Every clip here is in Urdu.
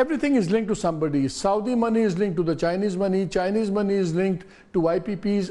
everything is linked to somebody. Saudi money is linked to the Chinese money. Chinese money is linked to IPPs.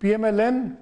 PMLN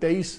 23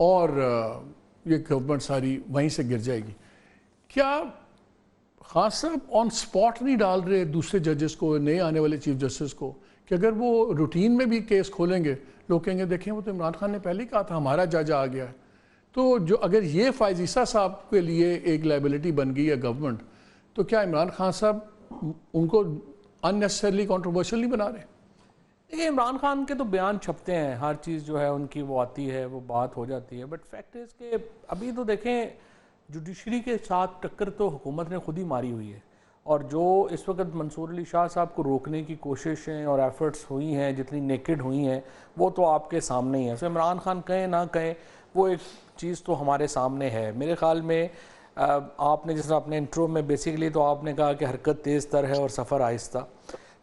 اور یہ گورنمنٹ ساری وہیں سے گر جائے گی. کیا خان صاحب آن سپاٹ نہیں ڈال رہے دوسرے ججز کو, نئے آنے والے چیف جسٹس کو, کہ اگر وہ روٹین میں بھی کیس کھولیں گے لوگ کہیں گے دیکھیں وہ تو عمران خان نے پہلے ہی کہا تھا ہمارا جج آ گیا ہے. تو جو اگر یہ فائز عیسیٰ صاحب کے لیے ایک لائبلٹی بن گئی ہے گورنمنٹ, تو کیا عمران خان صاحب ان کو اننیسسریلی کنٹروورشل نہیں بنا رہے؟ دیکھیں عمران خان کے تو بیان چھپتے ہیں, ہر چیز جو ہے ان کی وہ آتی ہے, وہ بات ہو جاتی ہے, بٹ فیکٹ ہے کہ ابھی تو دیکھیں جوڈیشری کے ساتھ ٹکر تو حکومت نے خود ہی ماری ہوئی ہے, اور جو اس وقت منصور علی شاہ صاحب کو روکنے کی کوششیں اور ایفرٹس ہوئی ہیں, جتنی نیکڈ ہوئی ہیں, وہ تو آپ کے سامنے ہی ہیں. سو عمران خان کہیں نہ کہیں وہ ایک چیز تو ہمارے سامنے ہے. میرے خیال میں آپ نے جس طرح اپنے انٹرو میں بیسیکلی تو آپ نے کہا کہ حرکت تیز تر ہے اور سفر آہستہ,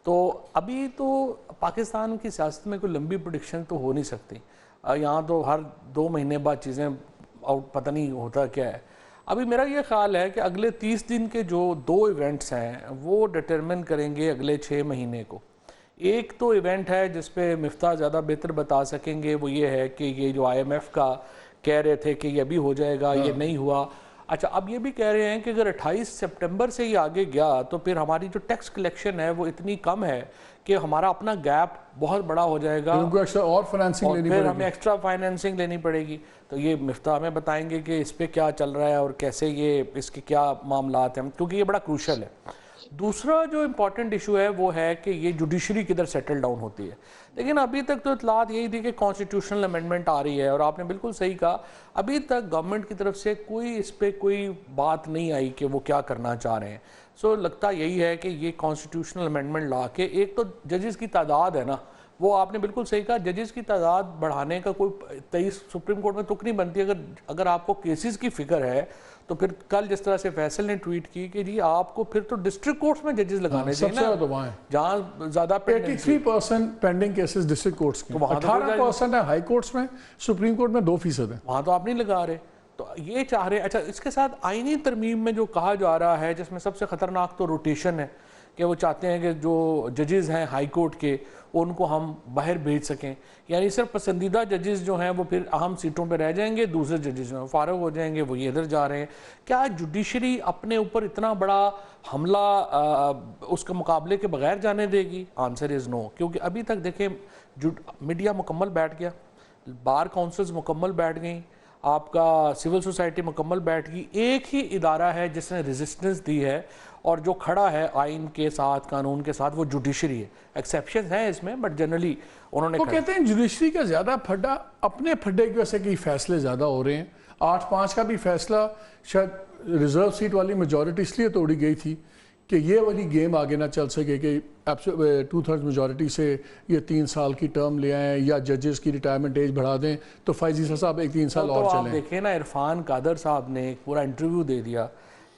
تو ابھی تو پاکستان کی سیاست میں کوئی لمبی پریڈکشن تو ہو نہیں سکتی. یہاں تو ہر 2 مہینے بعد چیزیں پتہ نہیں ہوتا کیا ہے. ابھی میرا یہ خیال ہے کہ اگلے 30 دن کے جو 2 ایونٹس ہیں وہ ڈٹرمن کریں گے اگلے 6 مہینے کو. ایک تو ایونٹ ہے جس پہ مفتاح زیادہ بہتر بتا سکیں گے, وہ یہ ہے کہ یہ جو IMF کا کہہ رہے تھے کہ یہ ابھی ہو جائے گا, یہ نہیں ہوا. اچھا اب یہ بھی کہہ رہے ہیں کہ اگر 28 سپٹمبر سے یہ آگے گیا تو پھر ہماری جو ٹیکس کلیکشن ہے وہ اتنی کم ہے کہ ہمارا اپنا گیپ بہت بڑا ہو جائے گا, اور پھر ہمیں ایکسٹرا فائنینسنگ لینی پڑے گی. تو یہ مفتاح ہمیں بتائیں گے کہ اس پہ کیا چل رہا ہے اور کیسے یہ اس کے کیا معاملات ہیں, کیونکہ یہ بڑا کروشل ہے. دوسرا جو امپورٹنٹ ایشو ہے وہ ہے کہ یہ جوڈیشری کدھر سیٹل ڈاؤن ہوتی ہے. لیکن ابھی تک تو اطلاعات یہی تھی کہ کانسٹیٹیوشنل امینڈمنٹ آ رہی ہے, اور آپ نے بالکل صحیح کہا ابھی تک گورنمنٹ کی طرف سے کوئی اس پہ کوئی بات نہیں آئی کہ وہ کیا کرنا چاہ رہے ہیں. سو لگتا یہی ہے کہ یہ کانسٹیٹیوشنل امینڈمنٹ لا کے, ایک تو ججز کی تعداد ہے نا, وہ آپ نے بالکل صحیح کہا, ججز کی تعداد بڑھانے کا کوئی 23 سپریم کورٹ میں تک نہیں بنتی. اگر آپ کو کیسز کی فکر ہے تو پھر کل جس طرح سے فیصل نے ٹویٹ کی کہ جی آپ کو پھر تو ڈسٹرکٹ کورٹس میں ججز لگانے چاہیے نا, جہاں زیادہ 83% پینڈنگ کیسز ڈسٹرکٹ کورٹس کے, 18% ہے ہائی کورٹس میں, سپریم کورٹ میں 2% ہے, وہاں تو آپ نہیں لگا رہے. تو یہ چاہ رہے. اچھا اس کے ساتھ آئینی ترمیم میں جو کہا جا رہا ہے, جس میں سب سے خطرناک تو روٹیشن ہے, کہ وہ چاہتے ہیں کہ جو ججز ہیں ہائی کورٹ کے ان کو ہم باہر بھیج سکیں, یعنی صرف پسندیدہ ججز جو ہیں وہ پھر اہم سیٹوں پہ رہ جائیں گے, دوسرے ججز جو ہیں فارغ ہو جائیں گے, وہ یہ ادھر جا رہے ہیں. کیا جوڈیشری اپنے اوپر اتنا بڑا حملہ اس کے مقابلے کے بغیر جانے دے گی؟ آنسر از نو. کیونکہ ابھی تک دیکھیں میڈیا مکمل بیٹھ گیا, بار کونسلز مکمل بیٹھ گئیں, آپ کا سول سوسائٹی مکمل بیٹھ گئی. ایک ہی ادارہ ہے جس نے ریزسٹنس دی ہے اور جو کھڑا ہے آئین کے ساتھ, قانون کے ساتھ, وہ جوڈیشری ہے. ایکسیپشنز ہیں اس میں, بٹ جنرلی انہوں نے وہ کہتے ہیں جوڈیشری کا زیادہ پھڈا اپنے پھڈے کی وجہ سے کہ فیصلے زیادہ ہو رہے ہیں. 8-5 کا بھی فیصلہ شاید ریزرو سیٹ والی میجورٹی اس لیے توڑی گئی تھی کہ یہ والی گیم آگے نہ چل سکے کہ 2/3 میجورٹی سے یہ 3 سال کی ٹرم لے آئیں یا ججز کی ریٹائرمنٹ ایج بڑھا دیں تو فائز عیسیٰ صاحب 3 سال اور چلیں. آپ دیکھیں نا, عرفان قادر صاحب نے ایک پورا انٹرویو دے دیا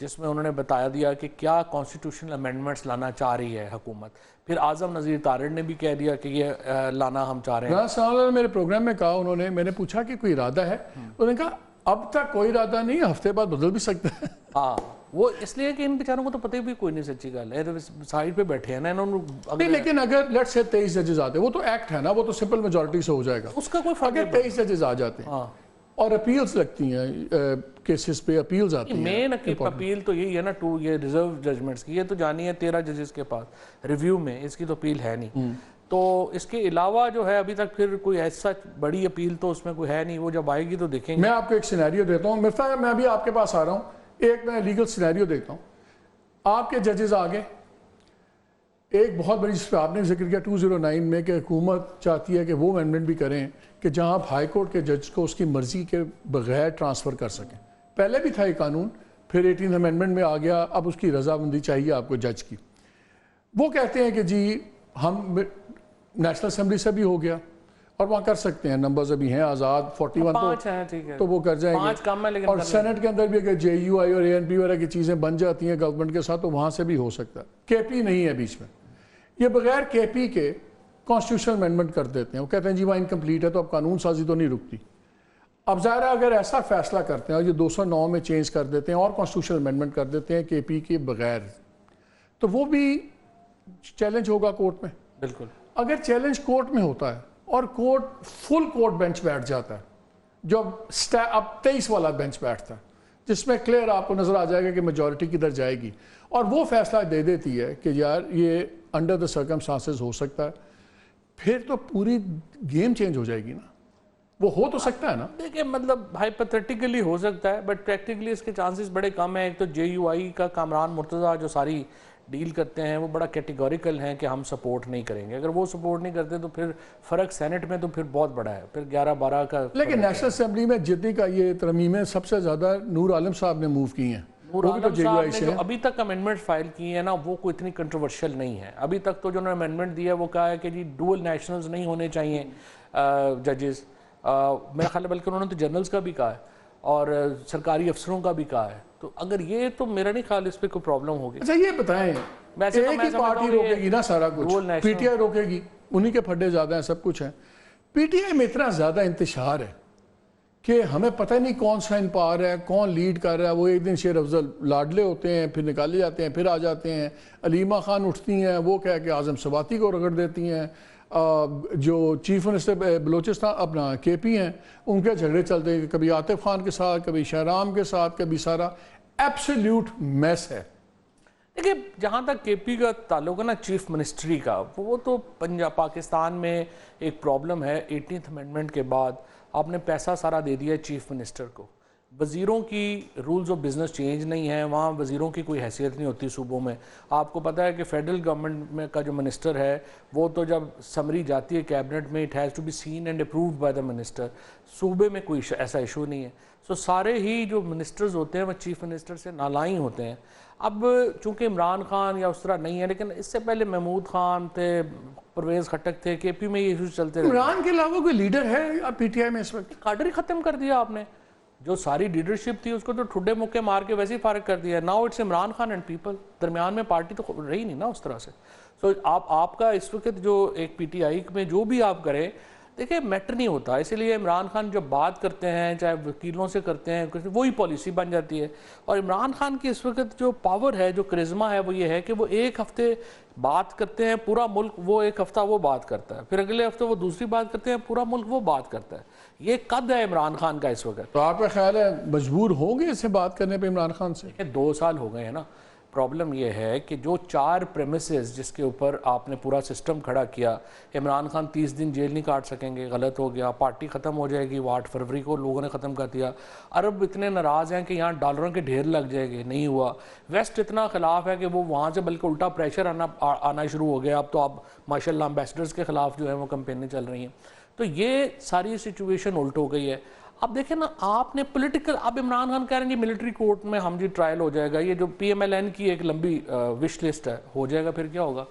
جس میں انہوں نے بتایا دیا کہ کیا کانسٹیٹیوشنل امینڈمنٹس لانا چاہ رہی ہے حکومت. پھر اعظم نذیر طارڑ نے بھی کہہ دیا کہ یہ لانا ہم چاہ رہے ہیں. سوال میرے پروگرام میں کہا انہوں نے, میں نے پوچھا کہ کوئی ارادہ ہے, انہوں نے کہا اب تک کوئی ارادہ نہیں, ہفتے بعد بدل بھی سکتا ہے. ہاں وہ اس لیے کہ ان بیچاروں کو تو پتہ بھی کوئی نہیں, سچی گل ہے, سائڈ پہ بیٹھے ہیں نا انہوں نے. لیکن اگر لیٹ سے 23 ججز آتے, وہ تو ایکٹ ہے نا, وہ تو سمپل میجورٹی سے ہو جائے گا, اس کا کوئی فرق. اگر 23 ججز آ جاتے ہیں اور اپیلز لگتی ہیں, کیسز پہ اپیلز آتی ہیں. مین اپیل تو یہی ہے نا, یہ ریزرو ججمنٹس کی, یہ تو جانی ہے 13 ججز کے پاس ریویو میں, اس کی تو اپیل ہے نہیں. تو اس کے علاوہ جو ہے ابھی تک پھر کوئی ایسا بڑی اپیل تو اس میں کوئی ہے نہیں, وہ جب آئے گی تو دیکھیں گے. میں آپ کو ایک سینیریو دیتا ہوں مفتاح, میں ابھی آپ کے پاس آ رہا ہوں, ایک میں لیگل سینیریو دیتا ہوں. آپ کے ججز آگے ایک بہت بڑی, جس پہ آپ نے ذکر کیا 209 میں, کہ حکومت چاہتی ہے کہ وہ امینڈمنٹ بھی کریں کہ جہاں آپ ہائی کورٹ کے جج کو اس کی مرضی کے بغیر ٹرانسفر کر سکیں. پہلے بھی تھا یہ قانون, پھر 18 امینڈمنٹ میں آ گیا, اب اس کی رضامندی چاہیے آپ کو جج کی. وہ کہتے ہیں کہ جی ہم نیشنل اسمبلی سے بھی ہو گیا اور وہاں کر سکتے ہیں, نمبرز ابھی ہیں آزاد 41 تو وہ کر جائیں گے, اور سینٹ کے اندر بھی اگر JUI اور ANP وغیرہ کی چیزیں بن جاتی ہیں گورنمنٹ کے ساتھ تو وہاں سے بھی ہو سکتا ہے. KP نہیں ہے بیچ میں, یہ بغیر KP کے کانسٹیٹیوشنل امینڈمنٹ کر دیتے ہیں. وہ کہتے ہیں جی وہاں انکمپلیٹ ہے تو اب قانون سازی تو نہیں رکتی. اب ظاہر ہے اگر ایسا فیصلہ کرتے ہیں اور یہ 209 میں چینج کر دیتے ہیں اور کانسٹیٹیوشنل امینڈمنٹ کر دیتے ہیں KP کے بغیر, تو وہ بھی چیلنج ہوگا کورٹ میں. بالکل, اگر چیلنج کورٹ میں ہوتا ہے اور کورٹ فل کورٹ بینچ بیٹھ جاتا ہے جو اب 23 والا بینچ بیٹھتا ہے جس میں کلیئر آپ کو نظر آ جائے گا کہ میجورٹی کدھر جائے گی اور وہ فیصلہ دے دیتی ہے کہ یار یہ انڈر دا سرکمسٹانسز ہو سکتا ہے, پھر تو پوری گیم چینج ہو جائے گی نا. وہ ہو تو سکتا ہے نا. دیکھیں مطلب ہائپوتھیٹیکلی ہو سکتا ہے بٹ پریکٹیکلی اس کے چانسز بڑے کم ہیں. ایک تو جے یو آئی کا کامران مرتضیٰ جو ساری ڈیل کرتے ہیں وہ بڑا کیٹیگوریکل ہیں کہ ہم سپورٹ نہیں کریں گے. اگر وہ سپورٹ نہیں کرتے تو پھر فرق سینٹ میں تو پھر بہت بڑا ہے, پھر 11-12 کا. لیکن نیشنل اسمبلی میں جتنی کا یہ ترمیمیں سب سے زیادہ نور عالم صاحب نے موو کی ہیں. نور عالم صاحب نے جو ابھی تک امینڈمنٹ فائل کی ہیں نا وہ کوئی اتنی کنٹروورشل نہیں ہے. ابھی تک تو جو انہوں نے امینڈمنٹ دیا ہے وہ کہا ہے کہ جی ڈوئل نیشنلز نہیں ہونے چاہیے ججز. میرا خیال ہے بلکہ انہوں نے تو جنرلز کا بھی کہا ہے اور سرکاری افسروں کا بھی کہا ہے. تو اگر یہ تو میرا نہیں خیال اس پہ کوئی پرابلم ہوگی. اچھا یہ بتائیں ایک ہی پارٹی روکے گی نا سارا کچھ, پی ٹی آئی روکے گی, انہی کے پھڈے زیادہ ہیں, سب کچھ ہیں. پی ٹی آئی میں اتنا زیادہ انتشار ہے کہ ہمیں پتہ نہیں کون سا انپار ہے, کون لیڈ کر رہا ہے. وہ ایک دن شیر افضل لاڈلے ہوتے ہیں, پھر نکالے جاتے ہیں, پھر آ جاتے ہیں. علیمہ خان اٹھتی ہیں, وہ کہہ کے اعظم سواتی کو رگڑ دیتی ہیں. جو چیف منسٹر بلوچستان اپنا کے پی ہیں ان کے جھگڑے چلتے ہیں, کبھی عاطف خان کے ساتھ, کبھی شہرام کے ساتھ, کبھی سارا ایبسلیوٹ میس ہے. دیکھیں جہاں تک کے پی کا تعلق ہے نا چیف منسٹری کا, وہ تو پاکستان میں ایک پرابلم ہے. 18th امینڈمنٹ کے بعد آپ نے پیسہ سارا دے دیا ہے چیف منسٹر کو. وزیروں کی رولز آف بزنس چینج نہیں ہیں, وہاں وزیروں کی کوئی حیثیت نہیں ہوتی صوبوں میں. آپ کو پتہ ہے کہ فیڈرل گورنمنٹ میں کا جو منسٹر ہے وہ تو جب سمری جاتی ہے کیبنٹ میں, it has to be seen and approved by the minister. صوبے میں کوئی ایسا ایشو نہیں ہے. سو سارے ہی جو منسٹرز ہوتے ہیں وہ چیف منسٹر سے نالائن ہوتے ہیں. اب چونکہ عمران خان یا اس طرح نہیں ہے, لیکن اس سے پہلے محمود خان تھے, پرویز خٹک تھے, کے پی میں یہ ایشوز چلتے رہے. عمران کے علاوہ کوئی لیڈر ہے پی ٹی آئی میں اس وقت؟ کاڈر ہی ختم کر دیا آپ نے. جو ساری لیڈرشپ تھی اس کو تو ٹھڈے مکے مار کے ویسے ہی فارغ کر دیا. Now it's Imran Khan and people. درمیان میں پارٹی تو رہی نہیں نا اس طرح سے. سو آپ کا اس وقت جو ایک پی ٹی آئی میں جو بھی آپ کریں, دیکھیں میٹر نہیں ہوتا. اسی لیے عمران خان جب بات کرتے ہیں چاہے وکیلوں سے کرتے ہیں وہی پالیسی بن جاتی ہے. اور عمران خان کی اس وقت جو پاور ہے, جو کرزما ہے, وہ یہ ہے کہ وہ ایک ہفتے بات کرتے ہیں پورا ملک, وہ ایک ہفتہ وہ بات کرتا ہے, پھر اگلے ہفتے وہ دوسری بات کرتے ہیں پورا ملک وہ بات کرتا ہے. یہ قد ہے عمران خان کا اس وقت. تو آپ کا خیال ہے مجبور ہوں گے اس سے بات کرنے پہ عمران خان سے؟ 2 سال ہو گئے ہیں نا. پرابلم یہ ہے کہ جو 4 پریمیسز جس کے اوپر آپ نے پورا سسٹم کھڑا کیا, عمران خان 30 دن جیل نہیں کاٹ سکیں گے, غلط ہو گیا. پارٹی ختم ہو جائے گی, وہ 8 فروری کو لوگوں نے ختم کر دیا. عرب اتنے ناراض ہیں کہ یہاں ڈالروں کے ڈھیر لگ جائے گے, نہیں ہوا. ویسٹ اتنا خلاف ہے کہ وہ وہاں سے بلکہ الٹا پریشر آنا شروع ہو گیا. اب تو آپ ماشاءاللہ امبیسڈرز کے خلاف جو ہے وہ کمپینیں چل رہی ہیں. تو یہ ساری سچویشن الٹ ہو گئی ہے. اب دیکھیں نا, آپ نے پولیٹیکل, اب عمران خان کہہ رہے ہیں جی ملٹری کورٹ میں ہم جی ٹرائل ہو جائے گا. یہ جو پی ایم ایل این کی ایک لمبی وش لسٹ ہے, ہو جائے گا, پھر کیا ہوگا؟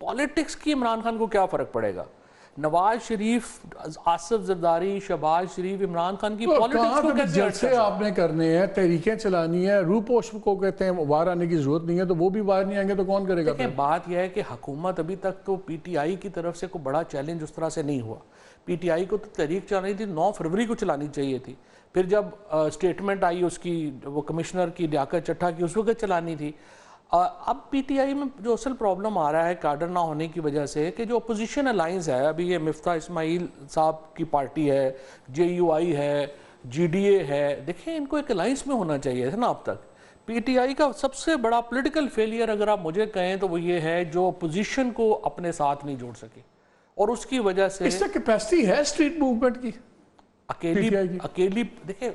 پالیٹکس کی عمران خان کو کیا فرق پڑے گا؟ نواز شریف, آصف زرداری, شہباز شریف, عمران خان کی پالیٹکس کو کیسے جلسے آپ نے کرنے ہیں, تحریکیں چلانی ہیں. روپوش کو کہتے ہیں وار آنے کی ضرورت نہیں ہے, تو وہ بھی وار نہیں آئیں گے تو کون کرے گا؟ بات یہ ہے کہ حکومت ابھی تک تو پی ٹی آئی کی طرف سے کوئی بڑا چیلنج اس طرح سے نہیں ہوا. پی ٹی آئی کو تو تحریک چلانی تھی, 9 فروری کو چلانی چاہیے تھی. پھر جب سٹیٹمنٹ آئی اس کی, وہ کمشنر کی لیاقت چٹھا کی, اس وقت چلانی تھی. اب پی ٹی آئی میں جو اصل پرابلم آ رہا ہے کاڈر نہ ہونے کی وجہ سے, کہ جو اپوزیشن الائنس ہے, ابھی یہ مفتاح اسماعیل صاحب کی پارٹی ہے, جے یو آئی ہے, جی ڈی اے ہے, دیکھیں ان کو ایک الائنس میں ہونا چاہیے تھا نا. اب تک پی ٹی آئی کا سب سے بڑا پولیٹیکل فیلئر اگر آپ مجھے کہیں تو وہ یہ ہے جو اپوزیشن کو اپنے ساتھ نہیں جوڑ سکے, اور اس کی وجہ سے اس سے کیپیسٹی ہے اسٹریٹ موومنٹ کی اکیلی. دیکھیں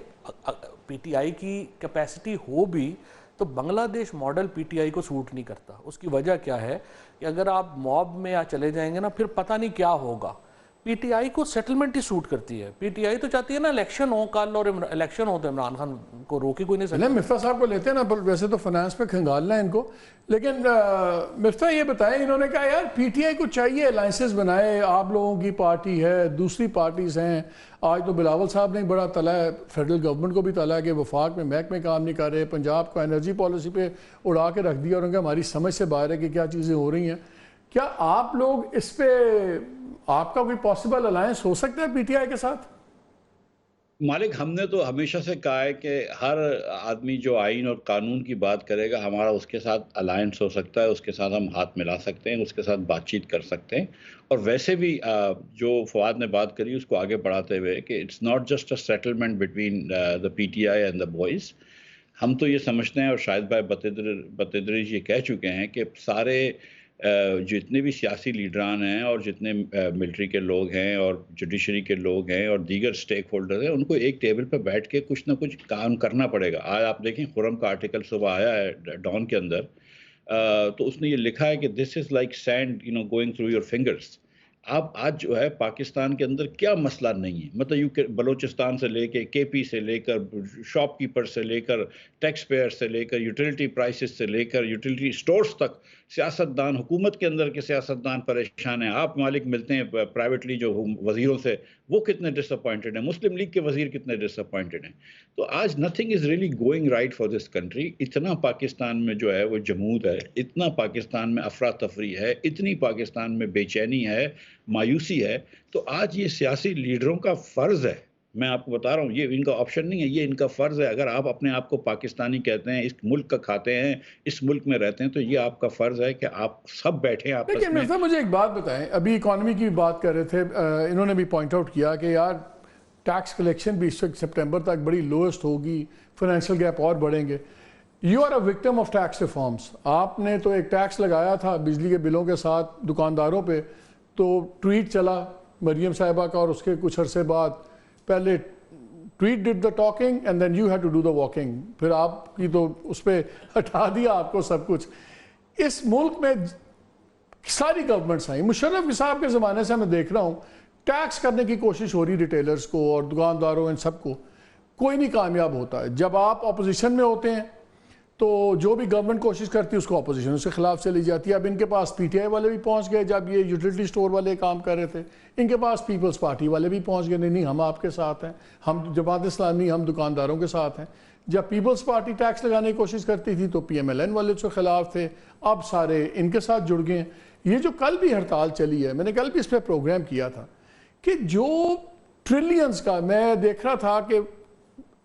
پی ٹی آئی کی کیپیسٹی ہو بھی تو بنگلہ دیش ماڈل پی ٹی آئی کو سوٹ نہیں کرتا. اس کی وجہ کیا ہے کہ اگر آپ موب میں چلے جائیں گے نا, پھر پتہ نہیں کیا ہوگا. پی ٹی آئی کو سیٹلمنٹ ہی سوٹ کرتی ہے. پی ٹی آئی تو چاہتی ہے نا الیکشن ہو کل, اور الیکشن ہو تو عمران خان کو روکے کوئی نہیں سکتا. مفتاح صاحب کو لیتے ہیں نا, ویسے تو فنانس پہ کھنگالنا ہے ان کو, لیکن مفتاح یہ بتائیں, انہوں نے کہا یار پی ٹی آئی کو چاہیے الائنسز بنائے, آپ لوگوں کی پارٹی ہے, دوسری پارٹیز ہیں. آج تو بلاول صاحب نے بڑا تلا ہے, فیڈرل گورنمنٹ کو بھی تلا ہے کہ وفاق میں محکمے کام نہیں کر رہے, پنجاب کو انرجی پالیسی پہ اڑا کے رکھ دیا, اور ان کا ہماری سمجھ سے باہر ہے کہ کیا چیزیں ہو رہی ہیں. کیا آپ لوگ اس پہ, آپ کا کوئی پاسبل الائنس ہو سکتا ہے پی ٹی آئی کے ساتھ؟ مالک ہم نے تو ہمیشہ سے کہا ہے کہ ہر آدمی جو آئین اور قانون کی بات کرے گا ہمارا اس کے ساتھ الائنس ہو سکتا ہے، اس کے ساتھ ہم ہاتھ ملا سکتے ہیں، اس کے ساتھ بات چیت کر سکتے ہیں. اور ویسے بھی جو فواد نے بات کری اس کو آگے بڑھاتے ہوئے کہ it's not just a settlement between the P T I and the boys. ہم تو یہ سمجھتے ہیں اور شاہد بھائی بتدریج یہ کہہ چکے ہیں کہ سارے جتنے بھی سیاسی لیڈران ہیں اور جتنے ملٹری کے لوگ ہیں اور جوڈیشری کے لوگ ہیں اور دیگر سٹیک ہولڈر ہیں، ان کو ایک ٹیبل پہ بیٹھ کے کچھ نہ کچھ کام کرنا پڑے گا. آج آپ دیکھیں خرم کا آرٹیکل صبح آیا ہے ڈان کے اندر، تو اس نے یہ لکھا ہے کہ this is like sand going through your fingers. آپ آج جو ہے پاکستان کے اندر کیا مسئلہ نہیں ہے، مطلب بلوچستان سے لے کے کے پی سے لے کر شاپ کیپر سے لے کر ٹیکس پیئر سے لے کر یوٹیلیٹی پرائسز سے لے کر یوٹیلیٹی سٹورز تک سیاستدان، حکومت کے اندر کے سیاستدان پریشان ہیں. آپ مالک ملتے ہیں پرائیویٹلی جو وزیروں سے، وہ کتنے ڈس اپوائنٹڈ ہیں، مسلم لیگ کے وزیر کتنے ڈس اپوائنٹڈ ہیں. تو آج nothing is really going right for this country. اتنا پاکستان میں جو ہے وہ جمود ہے، اتنا پاکستان میں افراتفری ہے، اتنی پاکستان میں بے چینی ہے، مایوسی ہے. تو آج یہ سیاسی لیڈروں کا فرض ہے، میں آپ کو بتا رہا ہوں، یہ ان کا آپشن نہیں ہے، یہ ان کا فرض ہے. اگر آپ اپنے آپ کو پاکستانی کہتے ہیں، اس ملک کا کھاتے ہیں، اس ملک میں رہتے ہیں، تو یہ آپ کا فرض ہے کہ آپ سب بیٹھیں آپس لیکن میں. مرزا مجھے ایک بات بتائیں، ابھی اکانومی کی بات کر رہے تھے، انہوں نے بھی پوائنٹ آؤٹ کیا کہ یار ٹیکس کلیکشن بھی اس وقت سپٹمبر تک بڑی لوئسٹ ہوگی، فائنینشیل گیپ اور بڑھیں گے. You are a victim of tax reforms. آپ نے تو ایک ٹیکس لگایا تھا بجلی کے بلوں کے ساتھ دکانداروں پہ، تو ٹویٹ چلا مریم صاحبہ کا اور اس کے کچھ عرصے بعد پہلے tweet did the talking and then you had to do the walking. پھر آپ کی تو اس پہ ہٹا دیا آپ کو سب کچھ. اس ملک میں ساری گورنمنٹس آئیں، مشرف صاحب کے زمانے سے میں دیکھ رہا ہوں ٹیکس کرنے کی کوشش ہو رہی ریٹیلرز کو اور دکانداروں ان سب کو، کوئی نہیں کامیاب ہوتا ہے. جب آپ اپوزیشن میں ہوتے ہیں تو جو بھی گورنمنٹ کوشش کرتی ہے اس کو اپوزیشن اس کے خلاف چلی جاتی ہے. اب ان کے پاس پی ٹی آئی والے بھی پہنچ گئے، جب یہ یوٹیلیٹی سٹور والے کام کر رہے تھے ان کے پاس پیپلز پارٹی والے بھی پہنچ گئے، نہیں ہم آپ کے ساتھ ہیں، ہم جماعت اسلامی، ہم دکانداروں کے ساتھ ہیں. جب پیپلز پارٹی ٹیکس لگانے کی کوشش کرتی تھی تو پی ایم ایل این والے اس کے خلاف تھے، اب سارے ان کے ساتھ جڑ گئے ہیں. یہ جو کل بھی ہڑتال چلی ہے، میں نے کل بھی اس پہ پروگرام کیا تھا کہ جو ٹریلینز کا میں دیکھ رہا تھا کہ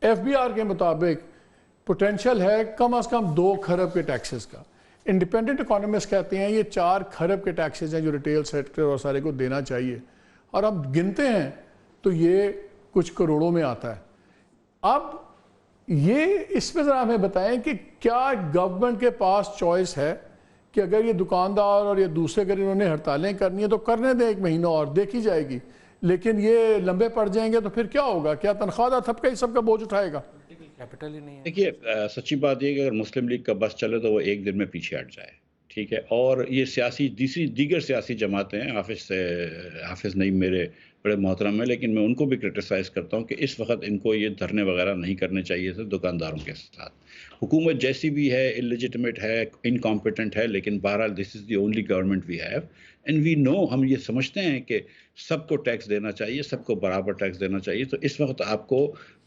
ایف بی آر کے مطابق پوٹینشل ہے کم از کم 2 کھرب کے ٹیکسز کا. انڈیپینڈنٹ اکانومسٹ کہتے ہیں یہ 4 کھرب کے ٹیکسز ہیں جو ریٹیل سیکٹر اور سارے کو دینا چاہیے، اور اب گنتے ہیں تو یہ کچھ کروڑوں میں آتا ہے. اب یہ اس پہ ذرا ہمیں بتائیں کہ کیا گورنمنٹ کے پاس چوائس ہے کہ اگر یہ دکاندار اور یہ دوسرے اگر انہوں نے ہڑتالیں کرنی ہیں تو کرنے دیں، 1 مہینہ اور دیکھی جائے گی، لیکن یہ لمبے پڑ جائیں گے تو پھر کیا ہوگا؟ کیا تنخواہ دار طبقہ ہی سب کا بوجھ اٹھائے گا؟ کیپٹل ہی نہیں ہے. دیکھیے سچی بات یہ کہ اگر مسلم لیگ کا بس چلے تو وہ ایک دن میں پیچھے ہٹ جائے، ٹھیک ہے. اور یہ دیگر سیاسی جماعتیں ہیں، حافظ نعیم میرے بڑے محترم ہیں، لیکن میں ان کو بھی کرٹیسائز کرتا ہوں کہ اس وقت ان کو یہ دھرنے وغیرہ نہیں کرنے چاہیے تھے دکانداروں کے ساتھ. حکومت جیسی بھی ہے، انلیجٹمیٹ ہے، انکمپیٹنٹ ہے، لیکن بہرحال this is the only government we have and we know. ہم یہ سمجھتے ہیں کہ سب کو ٹیکس دینا چاہیے، سب کو برابر ٹیکس دینا چاہیے. تو اس وقت آپ کو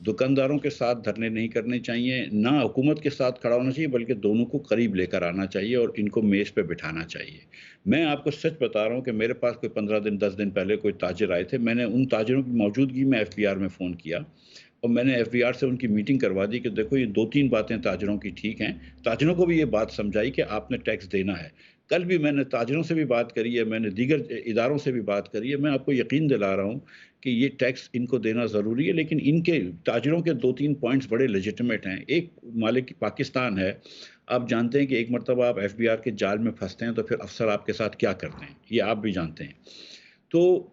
دکانداروں کے ساتھ دھرنے نہیں کرنے چاہیے، نہ حکومت کے ساتھ کھڑا ہونا چاہیے، بلکہ دونوں کو قریب لے کر آنا چاہیے اور ان کو میز پہ بٹھانا چاہیے. میں آپ کو سچ بتا رہا ہوں کہ میرے پاس کوئی 15 دن 10 دن پہلے کوئی تاجر آئے تھے. میں نے ان تاجروں کی موجودگی میں ایف بی آر میں فون کیا اور میں نے ایف بی آر سے ان کی میٹنگ کروا دی کہ دیکھو یہ 2-3 باتیں تاجروں کی ٹھیک ہیں. تاجروں کو بھی یہ بات سمجھائی کہ آپ نے ٹیکس دینا ہے. کل بھی میں نے تاجروں سے بھی بات کری ہے، میں نے دیگر اداروں سے بھی بات کری ہے. میں آپ کو یقین دلا رہا ہوں کہ یہ ٹیکس ان کو دینا ضروری ہے، لیکن ان کے تاجروں کے 2-3 پوائنٹس بڑے لیجٹمیٹ ہیں. ایک، مالک پاکستان ہے. آپ جانتے ہیں کہ ایک مرتبہ آپ ایف بی آر کے جال میں پھنستے ہیں تو پھر افسر آپ کے ساتھ کیا کرتے ہیں، یہ آپ بھی جانتے ہیں. تو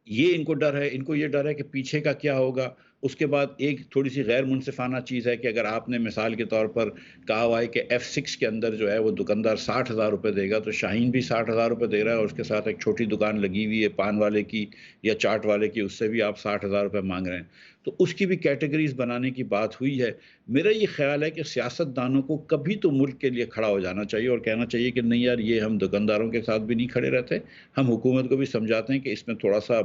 یہ ان کو ڈر ہے، ان کو یہ ڈر ہے کہ پیچھے کا کیا ہوگا. اس کے بعد ایک تھوڑی سی غیر منصفانہ چیز ہے کہ اگر آپ نے مثال کے طور پر کہا ہوا ہے کہ F6 کے اندر جو ہے وہ دکاندار 60,000 روپے دے گا، تو شاہین بھی 60,000 روپے دے رہا ہے اور اس کے ساتھ ایک چھوٹی دکان لگی ہوئی ہے پان والے کی یا چاٹ والے کی، اس سے بھی آپ 60,000 روپے مانگ رہے ہیں. تو اس کی بھی کیٹیگریز بنانے کی بات ہوئی ہے. میرا یہ خیال ہے کہ سیاست دانوں کو کبھی تو ملک کے لیے کھڑا ہو جانا چاہیے اور کہنا چاہیے کہ نہیں یار، یہ ہم دکانداروں کے ساتھ بھی نہیں کھڑے رہتے، ہم حکومت کو بھی سمجھاتے ہیں کہ اس میں تھوڑا سا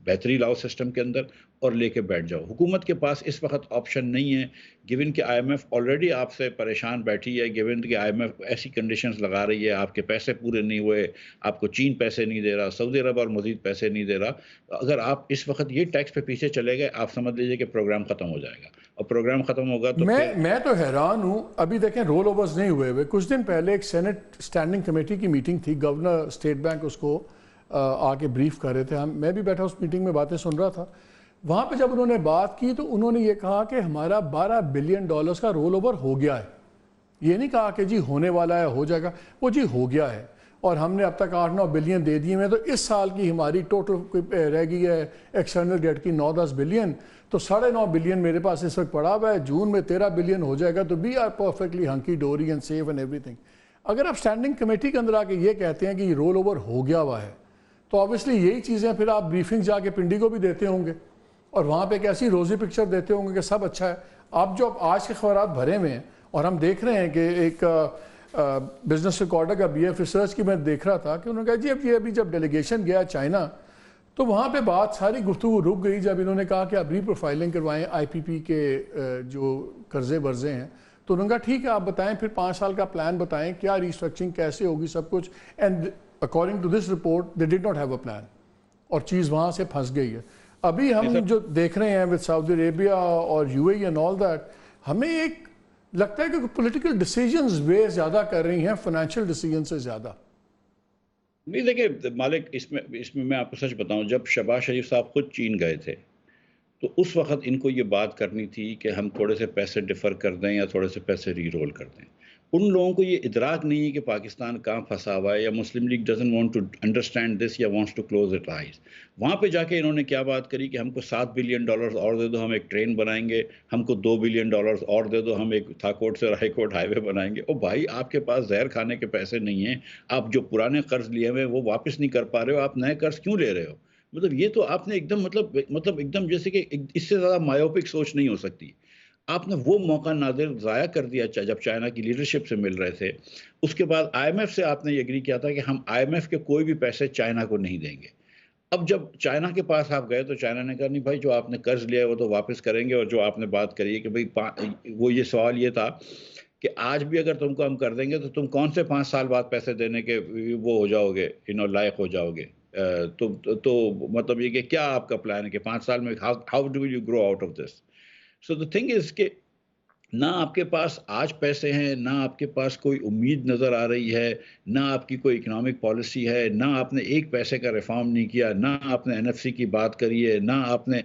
بہتری لاؤ سسٹم کے اندر اور لے کے بیٹھ جاؤ. حکومت کے پاس اس وقت آپشن نہیں ہے، گیون کہ آئی ایم ایف آلریڈی آپ سے پریشان بیٹھی ہے، گیون کہ آئی ایم ایف ایسی کنڈیشنز لگا رہی ہے، آپ کے پیسے پورے نہیں ہوئے، آپ کو چین پیسے نہیں دے رہا، سعودی عرب اور مزید پیسے نہیں دے رہا. اگر آپ اس وقت یہ ٹیکس پہ پیچھے چلے گئے، آپ سمجھ لیجئے کہ پروگرام ختم ہو جائے گا، اور پروگرام ختم ہوگا تو میں تو حیران ہوں. ابھی دیکھیں رول اوورز نہیں ہوئے. کچھ دن پہلے ایک سینٹ اسٹینڈنگ کمیٹی کی میٹنگ تھی, گورنر اسٹیٹ بینک اس کو آ کے بریف کر رہے تھے. میں بھی بیٹھا اس میٹنگ میں باتیں سن رہا تھا. وہاں پہ جب انہوں نے بات کی تو انہوں نے یہ کہا کہ ہمارا $12 بلین کا رول اوور ہو گیا ہے. یہ نہیں کہا کہ جی ہونے والا ہے, ہو جائے گا, وہ جی ہو گیا ہے, اور ہم نے اب تک 8-9 بلین دے دیے ہیں. تو اس سال کی ہماری ٹوٹل رہ گئی ہے ایکسٹرنل ڈیٹ کی 9-10 بلین, تو 9.5 بلین میرے پاس اس وقت پڑا ہوا ہے. جون میں 13 بلین ہو جائے گا, تو we are perfectly hunky dory and safe and everything. اگر آپ اسٹینڈنگ کمیٹی کے اندر آ کے یہ کہتے ہیں کہ یہ رول اوور ہو گیا ہوا ہے, تو آبویسلی یہی چیزیں پھر آپ بریفنگ جا کے پنڈی کو بھی دیتے ہوں گے, اور وہاں پہ ایک ایسی روزی پکچر دیتے ہوں گے کہ سب اچھا ہے. آپ جو آج کے خبرات بھرے ہوئے ہیں, اور ہم دیکھ رہے ہیں کہ ایک بزنس ریکارڈر کا BF ریسرچ کی میں دیکھ رہا تھا کہ انہوں نے کہا جی ابھی جب ڈیلیگیشن گیا چائنا, تو وہاں پہ بات ساری گفتگو رک گئی جب انہوں نے کہا کہ آپ ری پروفائلنگ کروائیں IPP کے جو قرضے ورزے ہیں. تو انہوں نے کہا ٹھیک ہے, آپ بتائیں پھر 5 سال کا پلان بتائیں, کیا ریسٹرکچرنگ کیسے ہوگی, سب کچھ. And according to this report they did not have a plan, اور چیز وہاں سے پھنس گئی ہے. ابھی ہم جو دیکھ رہے ہیں ود سعودی عربیہ اور UAE اینڈ آل دیٹ, ہمیں ایک لگتا ہے کہ پولیٹیکل ڈیسیجنز وے زیادہ کر رہی ہیں فائنینشیل ڈیسیجن سے زیادہ. نہیں دیکھیں مالک, اس میں میں آپ کو سچ بتاؤں, جب شہباز شریف صاحب خود چین گئے تھے تو اس وقت ان کو یہ بات کرنی تھی کہ ہم تھوڑے سے پیسے ڈیفر کر دیں یا تھوڑے سے پیسے ری رول کر دیں. ان لوگوں کو یہ ادراک نہیں ہے کہ پاکستان کہاں پھنسا ہوا ہے, یا Muslim League doesn't want to understand this یا wants to close it eyes. وہاں پہ جا کے انہوں نے کیا بات کری کہ ہم کو $7 بلین اور دے دو, ہم ایک ٹرین بنائیں گے, ہم کو $2 بلین اور دے دو, ہم ایک تھاکوٹ سے رائی کوٹ ہائی وے بنائیں گے. او بھائی, آپ کے پاس زہر کھانے کے پیسے نہیں ہیں, آپ جو پرانے قرض لیے ہوئے وہ واپس نہیں کر پا رہے ہو, آپ نئے قرض کیوں لے رہے ہو؟ مطلب یہ تو آپ نے ایک دم مطلب ایک دم جیسے کہ اس سے زیادہ مایوپک سوچ نہیں ہو سکتی. آپ نے وہ موقع نادر ضائع کر دیا جب چائنا کی لیڈرشپ سے مل رہے تھے. اس کے بعد IMF سے آپ نے یہ اگری کیا تھا کہ ہم IMF کے کوئی بھی پیسے چائنا کو نہیں دیں گے. اب جب چائنا کے پاس آپ گئے تو چائنا نے کہا نہیں بھائی, جو آپ نے قرض لیا ہے وہ تو واپس کریں گے, اور جو آپ نے بات کری ہے کہ بھائی وہ یہ سوال یہ تھا کہ آج بھی اگر تم کو ہم کر دیں گے تو تم کون سے 5 سال بعد پیسے دینے کے وہ ہو جاؤ گے, لائق ہو جاؤ گے. تو مطلب یہ کہ کیا آپ کا پلان ہے کہ 5 سال میں how do you grow out of this. So the thing is کہ نہ آپ کے پاس آج پیسے ہیں, نہ آپ کے پاس کوئی امید نظر آ رہی ہے, نہ آپ کی کوئی اکنامک پالیسی ہے, نہ آپ نے ایک پیسے کا ریفارم نہیں کیا, نہ آپ نے NFC کی بات کری ہے, نہ آپ نے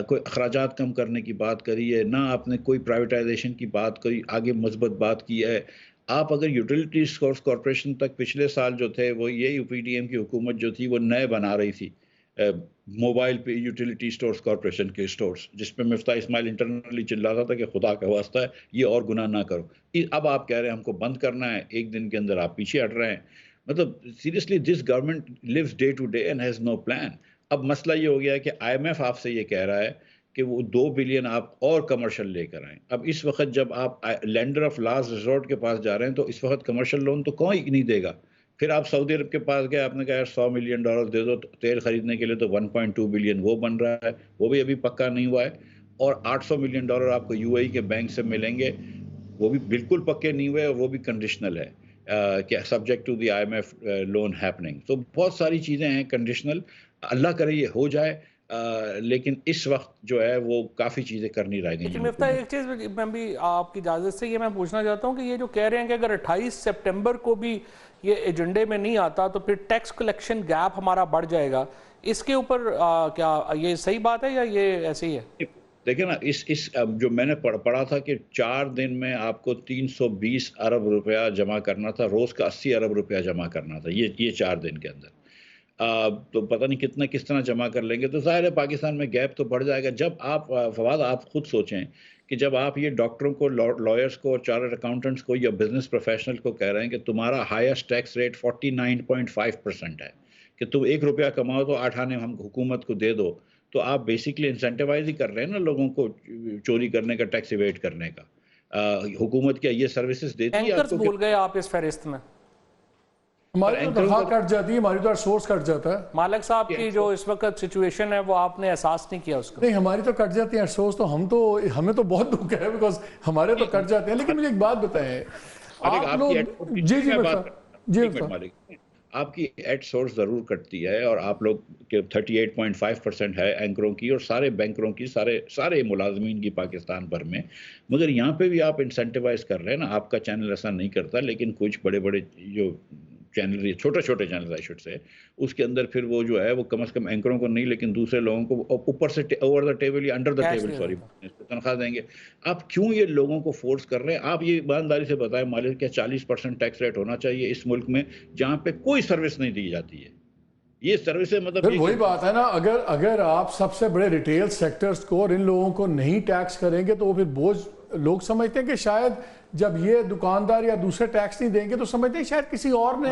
کوئی اخراجات کم کرنے کی بات کری ہے, نہ آپ نے کوئی پرائیویٹائزیشن کی بات کری, آگے مثبت بات کی ہے. آپ اگر یوٹیلیٹی اسٹورز کارپوریشن تک پچھلے سال جو تھے وہ یہ UPDM کی حکومت جو تھی وہ نئے بنا رہی تھی موبائل پہ یوٹیلیٹی اسٹورز کارپوریشن کے اسٹورز, جس پہ مفتاح اسماعیل انٹرنلی چلاتا تھا کہ خدا کا واسطہ ہے یہ اور گناہ نہ کرو. اب آپ کہہ رہے ہیں ہم کو بند کرنا ہے, ایک دن کے اندر آپ پیچھے ہٹ رہے ہیں. مطلب seriously this government lives day to day and has no plan. اب مسئلہ یہ ہو گیا ہے کہ IMF آپ سے یہ کہہ رہا ہے کہ وہ 2 بلین آپ اور کمرشل لے کر آئیں. اب اس وقت جب آپ لینڈر آف لاسٹ ریزورٹ کے پاس جا رہے ہیں تو اس وقت کمرشل لون تو کوئی نہیں دے گا. پھر آپ سعودی عرب کے پاس گئے, آپ نے کہا $100 ملین دے دو تیل خریدنے کے لیے, تو 1.2 بلین وہ بن رہا ہے, وہ بھی ابھی پکا نہیں ہوا ہے. اور $800 ملین آپ کو UAE کے بینک سے ملیں گے, وہ بھی بالکل پکے نہیں ہوئے, اور وہ بھی کنڈیشنل ہے کہ subject to the IMF loan happening. تو بہت ساری چیزیں ہیں کنڈیشنل, اللہ کرے یہ ہو جائے, لیکن اس وقت جو ہے وہ کافی چیزیں کرنی رہ گئی ہیں. مفتاح ایک چیز میں بھی آپ کی اجازت سے یہ میں پوچھنا چاہتا ہوں کہ یہ جو کہہ رہے ہیں کہ اگر 28 سپٹمبر کو بھی یہ ایجنڈے میں نہیں آتا تو پھر ٹیکس کلیکشن گیپ ہمارا بڑھ جائے گا, اس کے اوپر کیا یہ صحیح بات ہے یا یہ ایسے ہی ہے؟ دیکھیں نا, اس جو میں نے پڑھا تھا کہ 4 دن میں آپ کو 320 ارب روپیہ جمع کرنا تھا, روز کا 80 ارب روپیہ جمع کرنا تھا, یہ 4 دن کے اندر. تو پتہ نہیں کس طرح جمع کر لیں گے. تو ظاہر ہے پاکستان میں گیپ تو بڑھ جائے گا. جب آپ فواد آپ خود سوچیں کہ جب آپ یہ ڈاکٹروں کو, لائرز کو, چارٹرڈ اکاؤنٹنٹس کو یا بزنس پروفیشنل کو کہہ رہے ہیں کہ تمہارا ہائیسٹ ٹیکس ریٹ 49.5% ہے, کہ تم 1 روپیہ کماؤ تو 8 آنے ہم حکومت کو دے دو, تو آپ بیسکلی انسینٹیوائز ہی کر رہے ہیں نا لوگوں کو چوری کرنے کا, ٹیکس ایویڈ کرنے کا. حکومت کیا یہ سروسز دیتی ہے؟ اینکرز بھول گئے آپ اس فہرست میں. ہماری تو تنخواہ کٹ جاتی ہے, ہماری تو سورس کٹ جاتا ہے. مالک صاحب کی جو اس وقت سچویشن ہے وہ آپ نے احساس نہیں کیا اس کا؟ نہیں, ہماری تو کٹ جاتی ہے سورس, تو ہمیں تو بہت دکھ ہے بیکاز ہمارے تو کٹ جاتے ہیں. لیکن مجھے ایک بات بتائیں آپ لوگ, جی آپ کی ایٹ سورس ضرور کٹتی ہے، اور آپ لوگ کے 38.5% ہے اینکروں کی اور سارے بینکروں کی، سارے ملازمین کی پاکستان بھر میں. مگر یہاں پہ بھی آپ انسینٹیوائز کر رہے ہیں نا. آپ کا چینل ایسا نہیں کرتا، لیکن کچھ بڑے بڑے جو چینل، چھوٹے چینل آئی شوڈ سے، اس کے اندر پھر وہ جو ہے وہ کم از کم اینکروں کو نہیں لیکن دوسرے لوگوں کو اوپر سے اوور دا ٹیبل یا انڈر دا ٹیبل تنخواہ دیں گے. آپ کیوں یہ لوگوں کو فورس کر رہے ہیں؟ آپ یہ ایمانداری سے بتائیں مالک، کیا 40% ٹیکس ریٹ ہونا چاہیے اس ملک میں جہاں پہ کوئی سروس نہیں دی جاتی ہے؟ یہ سروسیں مطلب وہی بات ہے نا، اگر آپ سب سے بڑے ریٹیل سیکٹرز کو اور ان لوگوں کو نہیں ٹیکس کریں گے تو وہ پھر بوجھ، لوگ سمجھتے ہیں کہ شاید جب یہ دکاندار یا دوسرے ٹیکس نہیں دیں گے تو سمجھتے ہیں شاید کسی اور نے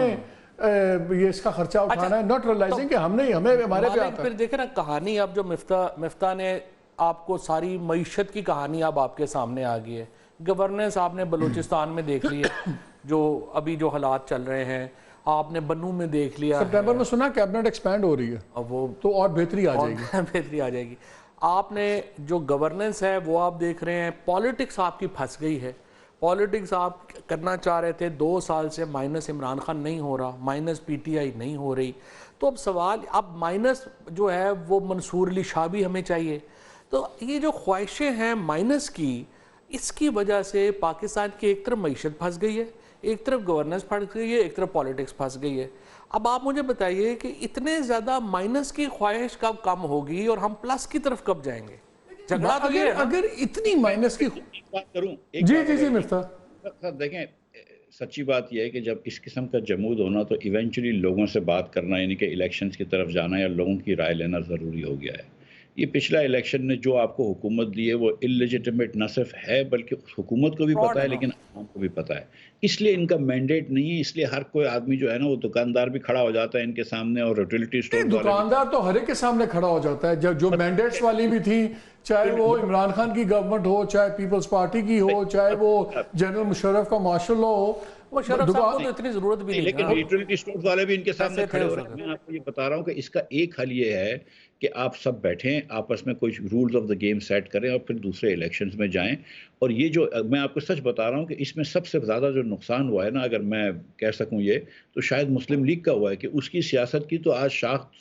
یہ اس کا خرچہ اٹھانا ہے، ناٹ ریلائزنگ کہ ہمیں ہمارے پہ آتا ہے. پھر دیکھیں نا کہانی اب جو مفتاح نے آپ کو ساری معیشت کی کہانی اب آپ کے سامنے آ گئی ہے. گورننس آپ نے بلوچستان میں دیکھ لی ہے، جو ابھی جو حالات چل رہے ہیں، آپ نے بنو میں دیکھ لیا. سپٹمبر میں سنا کیبنٹ ایکسپینڈ ہو رہی ہے، وہ تو اور بہتری آ جائے گی. بہتری آ جائے گی. آپ نے جو گورننس ہے وہ آپ دیکھ رہے ہیں. پالیٹکس آپ کی پھنس گئی ہے. پالیٹکس آپ کرنا چاہ رہے تھے 2 سال سے، مائنس عمران خان نہیں ہو رہا، مائنس پی ٹی آئی نہیں ہو رہی. تو اب سوال، اب مائنس جو ہے وہ منصور علی شاہ بھی ہمیں چاہیے. تو یہ جو خواہشیں ہیں مائنس کی، اس کی وجہ سے پاکستان کی ایک طرف معیشت پھنس گئی ہے، ایک طرف گورننس پھنس گئی ہے، ایک طرف پالیٹکس پھنس گئی ہے. اب آپ مجھے بتائیے کہ اتنے زیادہ مائنس کی خواہش کب کم ہوگی اور ہم پلس کی طرف کب جائیں گے؟ جھگڑا تو یہ اگر اتنی مائنس کی بات کروں. جی مفتاح دیکھیں، سچی بات یہ ہے کہ جب اس قسم کا جمود ہونا تو ایونچولی لوگوں سے بات کرنا، یعنی کہ الیکشنز کی طرف جانا یا لوگوں کی رائے لینا ضروری ہو گیا ہے. یہ پچھلا الیکشن نے جو آپ کو حکومت دی ہے وہ اللیجیٹمیٹ نہ صرف ہے بلکہ اس حکومت کو بھی پتہ ہے لیکن عوام کو بھی پتہ ہے. اس لیے ان کا مینڈیٹ نہیں ہے. اس لیے ہر کوئی آدمی جو ہے نا، وہ دکاندار بھی کھڑا ہو جاتا ہے ان کے سامنے، اور یوٹیلیٹی اسٹور دکاندار تو ہر ایک کے سامنے کھڑا ہو جاتا ہے. جو مینڈیٹس والی بھی تھی، چاہے وہ عمران خان کی گورنمنٹ ہو، چاہے پیپلز پارٹی کی ہو، چاہے وہ جنرل مشرف کا مارشل لا ہو، مشرف صاحب کو تو اتنی ضرورت بھی نہیں. لیکن یوٹیلیٹی اسٹور والے بھی ان کے سامنے کھڑے ہو رہے ہیں. میں آپ کو یہ بتا رہا ہوں کہ اس کا ایک حل یہ ہے کہ آپ سب بیٹھیں، آپس میں کچھ rules of the game set کریں اور پھر دوسرے الیکشنز میں جائیں. اور یہ جو میں آپ کو سچ بتا رہا ہوں کہ اس میں سب سے زیادہ جو نقصان ہوا ہے نا، اگر میں کہہ سکوں یہ، تو شاید مسلم لیگ کا ہوا ہے کہ اس کی سیاست کی تو آج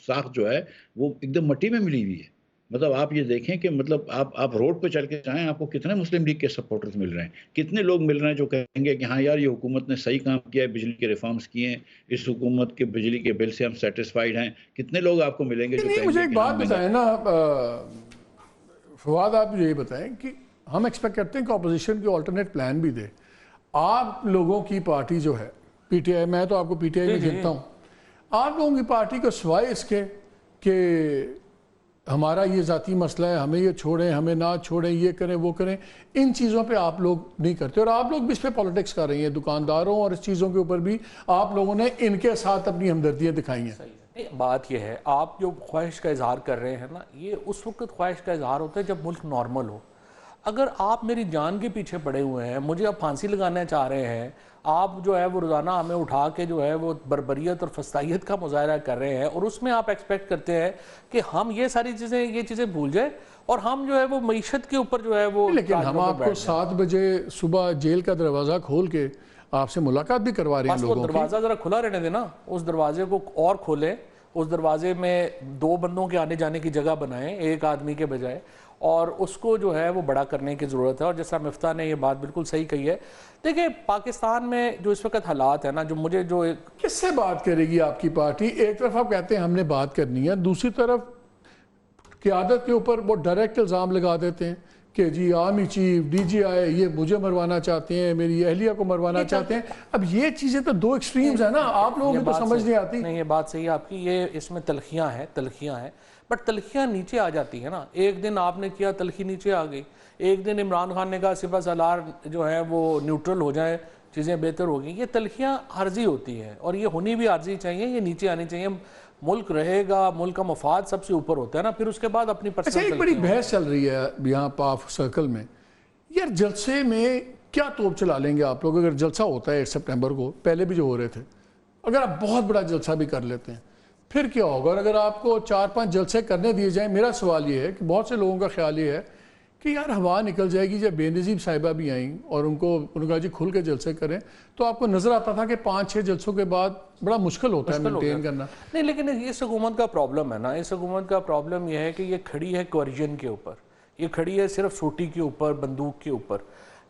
ساخت جو ہے وہ ایک دم مٹی میں ملی ہوئی ہے. مطلب آپ یہ دیکھیں کہ مطلب آپ روڈ پہ چل کے جائیں، آپ کو کتنے مسلم لیگ کے سپورٹرز مل رہے ہیں، کتنے لوگ مل رہے ہیں جو کہیں گے کہ ہاں یار یہ حکومت نے صحیح کام کیا ہے، بجلی کے ریفارمز کیے ہیں، اس حکومت کے بجلی کے بل سے ہم سیٹسفائیڈ ہیں. کتنے لوگ آپ کو ملیں گے جو کہیں گے. مجھے ایک بات بتائیں نا فواد، آپ مجھے یہ بتائیں کہ ہم ایکسپیکٹ کرتے ہیں کہ اپوزیشن کی آلٹرنیٹ پلان بھی دے. آپ لوگوں کی پارٹی جو ہے پی ٹی آئی، میں تو آپ کو پی ٹی آئی میں گنتا ہوں، آپ لوگوں کی پارٹی کو سوائے اس کے کہ ہمارا یہ ذاتی مسئلہ ہے، ہمیں یہ چھوڑیں، ہمیں نہ چھوڑیں، یہ کریں وہ کریں، ان چیزوں پہ آپ لوگ نہیں کرتے. اور آپ لوگ بھی اس پہ پالیٹکس کر رہی ہیں، دکانداروں اور اس چیزوں کے اوپر بھی آپ لوگوں نے ان کے ساتھ اپنی ہمدردیاں دکھائی ہیں. بات یہ ہے، آپ جو خواہش کا اظہار کر رہے ہیں نا، یہ اس وقت خواہش کا اظہار ہوتا ہے جب ملک نارمل ہو. اگر آپ میری جان کے پیچھے پڑے ہوئے ہیں، مجھے آپ پھانسی لگانا چاہ رہے ہیں، آپ جو ہے وہ روزانہ ہمیں اٹھا کے جو ہے وہ بربریت اور فسطائیت کا مظاہرہ کر رہے ہیں، اور اس میں آپ ایکسپیکٹ کرتے ہیں کہ ہم یہ چیزیں بھول جائیں اور ہم جو ہے وہ معیشت کے اوپر جو ہے وہ. لیکن ہم آپ کو 7 بجے صبح جیل کا دروازہ کھول کے آپ سے ملاقات بھی کروا رہے ہیں لوگوں کی. دروازہ ذرا کھلا رہنے دینا، اس دروازے کو اور کھولیں، اس دروازے میں 2 بندوں کے آنے جانے کی جگہ بنائیں ایک آدمی کے بجائے، اور اس کو جو ہے وہ بڑا کرنے کی ضرورت ہے. اور جیسا مفتاح نے یہ بات بالکل صحیح کہی ہے. دیکھیں پاکستان میں جو اس وقت حالات ہیں نا، جو مجھے جو کس سے بات کرے گی آپ کی پارٹی؟ ایک طرف آپ کہتے ہیں ہم نے بات کرنی ہے، دوسری طرف قیادت کے اوپر وہ ڈائریکٹ الزام لگا دیتے ہیں کہ جی آرمی چیف، ڈی جی آئی یہ مجھے مروانا چاہتے ہیں، میری اہلیہ کو مروانا چاہتے ہیں. اب یہ چیزیں تو 2 ایکسٹریمز ہیں نا، آپ لوگوں کی تو سمجھ نہیں آتی. نہیں، یہ بات صحیح ہے آپ کی، یہ اس میں تلخیاں ہیں، بٹ تلخیاں نیچے آ جاتی ہیں نا. ایک دن آپ نے کیا، تلخی نیچے آ گئی. ایک دن عمران خان نے کہا سپہ سالار جو ہے وہ نیوٹرل ہو جائیں، چیزیں بہتر ہو گئیں. یہ تلخیاں عارضی ہوتی ہیں اور یہ ہونی بھی عارضی چاہیے، یہ نیچے آنی چاہیے. ملک رہے گا، ملک کا مفاد سب سے اوپر ہوتا ہے نا، پھر اس کے بعد اپنی پرسنل. ایک بڑی بحث چل رہی ہے یہاں پاف سرکل میں، یار جلسے میں کیا توپ چلا لیں گے آپ لوگ؟ اگر جلسہ ہوتا ہے 8 سپٹمبر کو، پہلے بھی جو ہو رہے تھے، اگر آپ بہت بڑا جلسہ بھی کر لیتے ہیں پھر کیا ہوگا؟ اور اگر آپ کو 4-5 جلسے کرنے دیے جائیں، میرا سوال یہ ہے کہ بہت سے لوگوں کا خیال یہ ہے کہ یار ہوا نکل جائے گی. جب بے نظیر صاحبہ بھی آئیں اور انہوں نے کہا جی کھل کے جلسے کریں, تو آپ کو نظر آتا تھا کہ 5-6 جلسوں کے بعد بڑا مشکل ہوتا ہے مینٹین کرنا. نہیں لیکن اس حکومت کا پرابلم ہے نا, اس حکومت کا پرابلم یہ ہے کہ یہ کھڑی ہے کوئرژن کے اوپر, یہ کھڑی ہے صرف سوٹی کے اوپر, بندوق کے اوپر.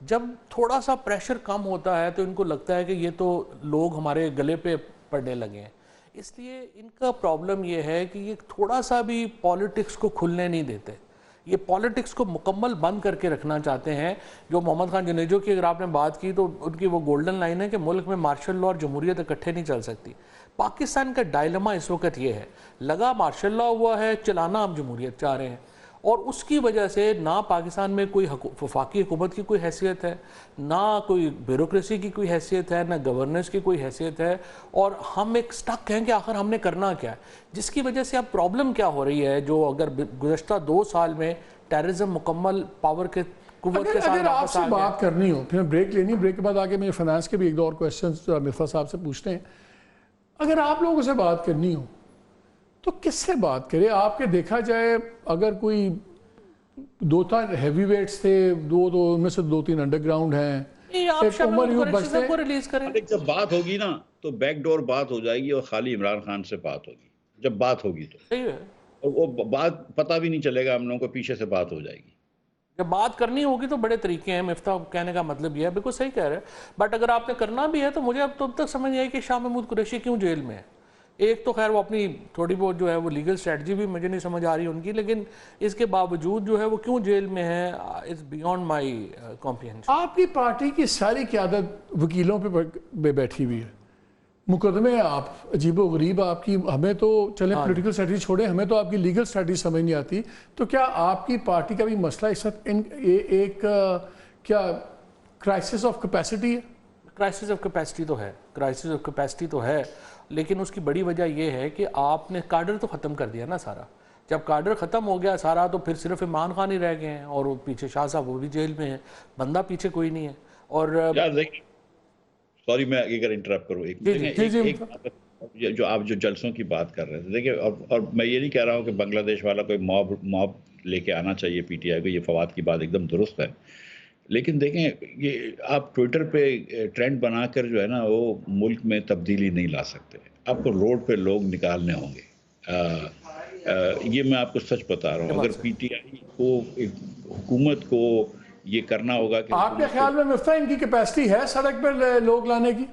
جب تھوڑا سا پریشر کم ہوتا ہے تو ان کو لگتا ہے کہ یہ تو لوگ ہمارے گلے پہ پڑنے لگے ہیں. اس لیے ان کا پرابلم یہ ہے کہ یہ تھوڑا سا بھی پالیٹکس کو کھلنے نہیں دیتے, یہ پالیٹکس کو مکمل بند کر کے رکھنا چاہتے ہیں. جو محمد خان جنیجو کی اگر آپ نے بات کی تو ان کی وہ گولڈن لائن ہے کہ ملک میں مارشل لا اور جمہوریت اکٹھے نہیں چل سکتی. پاکستان کا ڈائلما اس وقت یہ ہے, لگا مارشل لا ہوا ہے, چلانا ہم جمہوریت چاہ رہے ہیں, اور اس کی وجہ سے نہ پاکستان میں کوئی وفاقی حکومت کی کوئی حیثیت ہے, نہ کوئی بیوروکریسی کی کوئی حیثیت ہے, نہ گورننس کی کوئی حیثیت ہے, اور ہم ایک سٹک ہیں کہ آخر ہم نے کرنا کیا ہے. جس کی وجہ سے اب پرابلم کیا ہو رہی ہے, جو اگر گزشتہ 2 سال میں ٹیررزم مکمل پاور کے قوت کے ساتھ اگر آپ سے بات کرنی ہو, پھر بریک لینی, بریک کے بعد آگے مجھے فائنانس کے بھی ایک دو اور کویسچنز مرفا صاحب سے پوچھتے ہیں. اگر آپ لوگوں سے بات کرنی ہو تو کس سے بات کرے؟ آپ کے دیکھا جائے اگر کوئی 2-3 ہیوی ویٹس تھے, ان میں سے 2-3 انڈر گراؤنڈ ہیں, ایک عمر یوں بچتے کو ریلیز کریں. جب بات ہوگی نا تو بیک ڈور بات ہو جائے گی اور خالی عمران خان سے بات ہوگی. جب بات ہوگی تو صحیح ہے, اور وہ بات پتہ بھی نہیں چلے گا, ہم لوگوں کو پیچھے سے بات ہو جائے گی. جب بات کرنی ہوگی تو بڑے طریقے ہیں. مفتاح کہنے کا مطلب یہ ہے, بالکل صحیح کہہ رہے ہیں, بٹ اگر آپ نے کرنا بھی ہے تو مجھے اب تب تک سمجھ نہیں آئی کہ شاہ محمود قریشی کیوں جیل میں ہے. ایک تو خیر وہ اپنی تھوڑی بہت جو ہے وہ لیگل اسٹریٹجی بھی مجھے نہیں سمجھ آ رہی ان کی, لیکن اس کے باوجود جو ہے وہ کیوں جیل میں ہے, اٹس بیونڈ مائی کمپریہنشن. آپ کی پارٹی کی ساری قیادت وکیلوں پہ بیٹھی ہوئی ہے, مقدمے آپ عجیب و غریب آپ کی. ہمیں تو چلیں پولیٹیکل اسٹریٹجی چھوڑیں, ہمیں تو آپ کی لیگل اسٹریٹجی سمجھ نہیں آتی. تو کیا آپ کی پارٹی کا بھی مسئلہ اس وقت ایک کیا کرائسس آف کیپیسٹی ہے؟ کرائسس آف کیپیسٹی تو ہے, کرائسس آف کیپیسٹی تو ہے, لیکن اس کی بڑی وجہ یہ ہے کہ آپ نے کاڈر تو ختم کر دیا نا سارا. جب کاڈر ختم ہو گیا سارا تو پھر صرف عمران خان ہی رہ گئے ہیں, اور پیچھے شاہ صاحب وہ بھی جیل میں ہیں, بندہ پیچھے کوئی نہیں ہے. اور سوری میں اگر انٹرپٹ کروں, جو آپ جو جلسوں کی بات کر رہے تھے, دیکھیں, اور میں یہ نہیں کہہ رہا ہوں کہ بنگلہ دیش والا کوئی موب لے کے آنا چاہیے پی ٹی آئی کو, یہ فواد کی بات ایک دم درست ہے, لیکن دیکھیں یہ آپ ٹویٹر پہ ٹرینڈ بنا کر جو ہے نا وہ ملک میں تبدیلی نہیں لا سکتے. آپ کو روڈ پہ لوگ نکالنے ہوں گے. یہ میں آپ کو سچ بتا رہا ہوں. اگر پی ٹی آئی کو, حکومت کو یہ کرنا ہوگا کہ آپ کے خیال میں مفتاح ان کی کیپیسٹی ہے سڑک پر لوگ لانے کی؟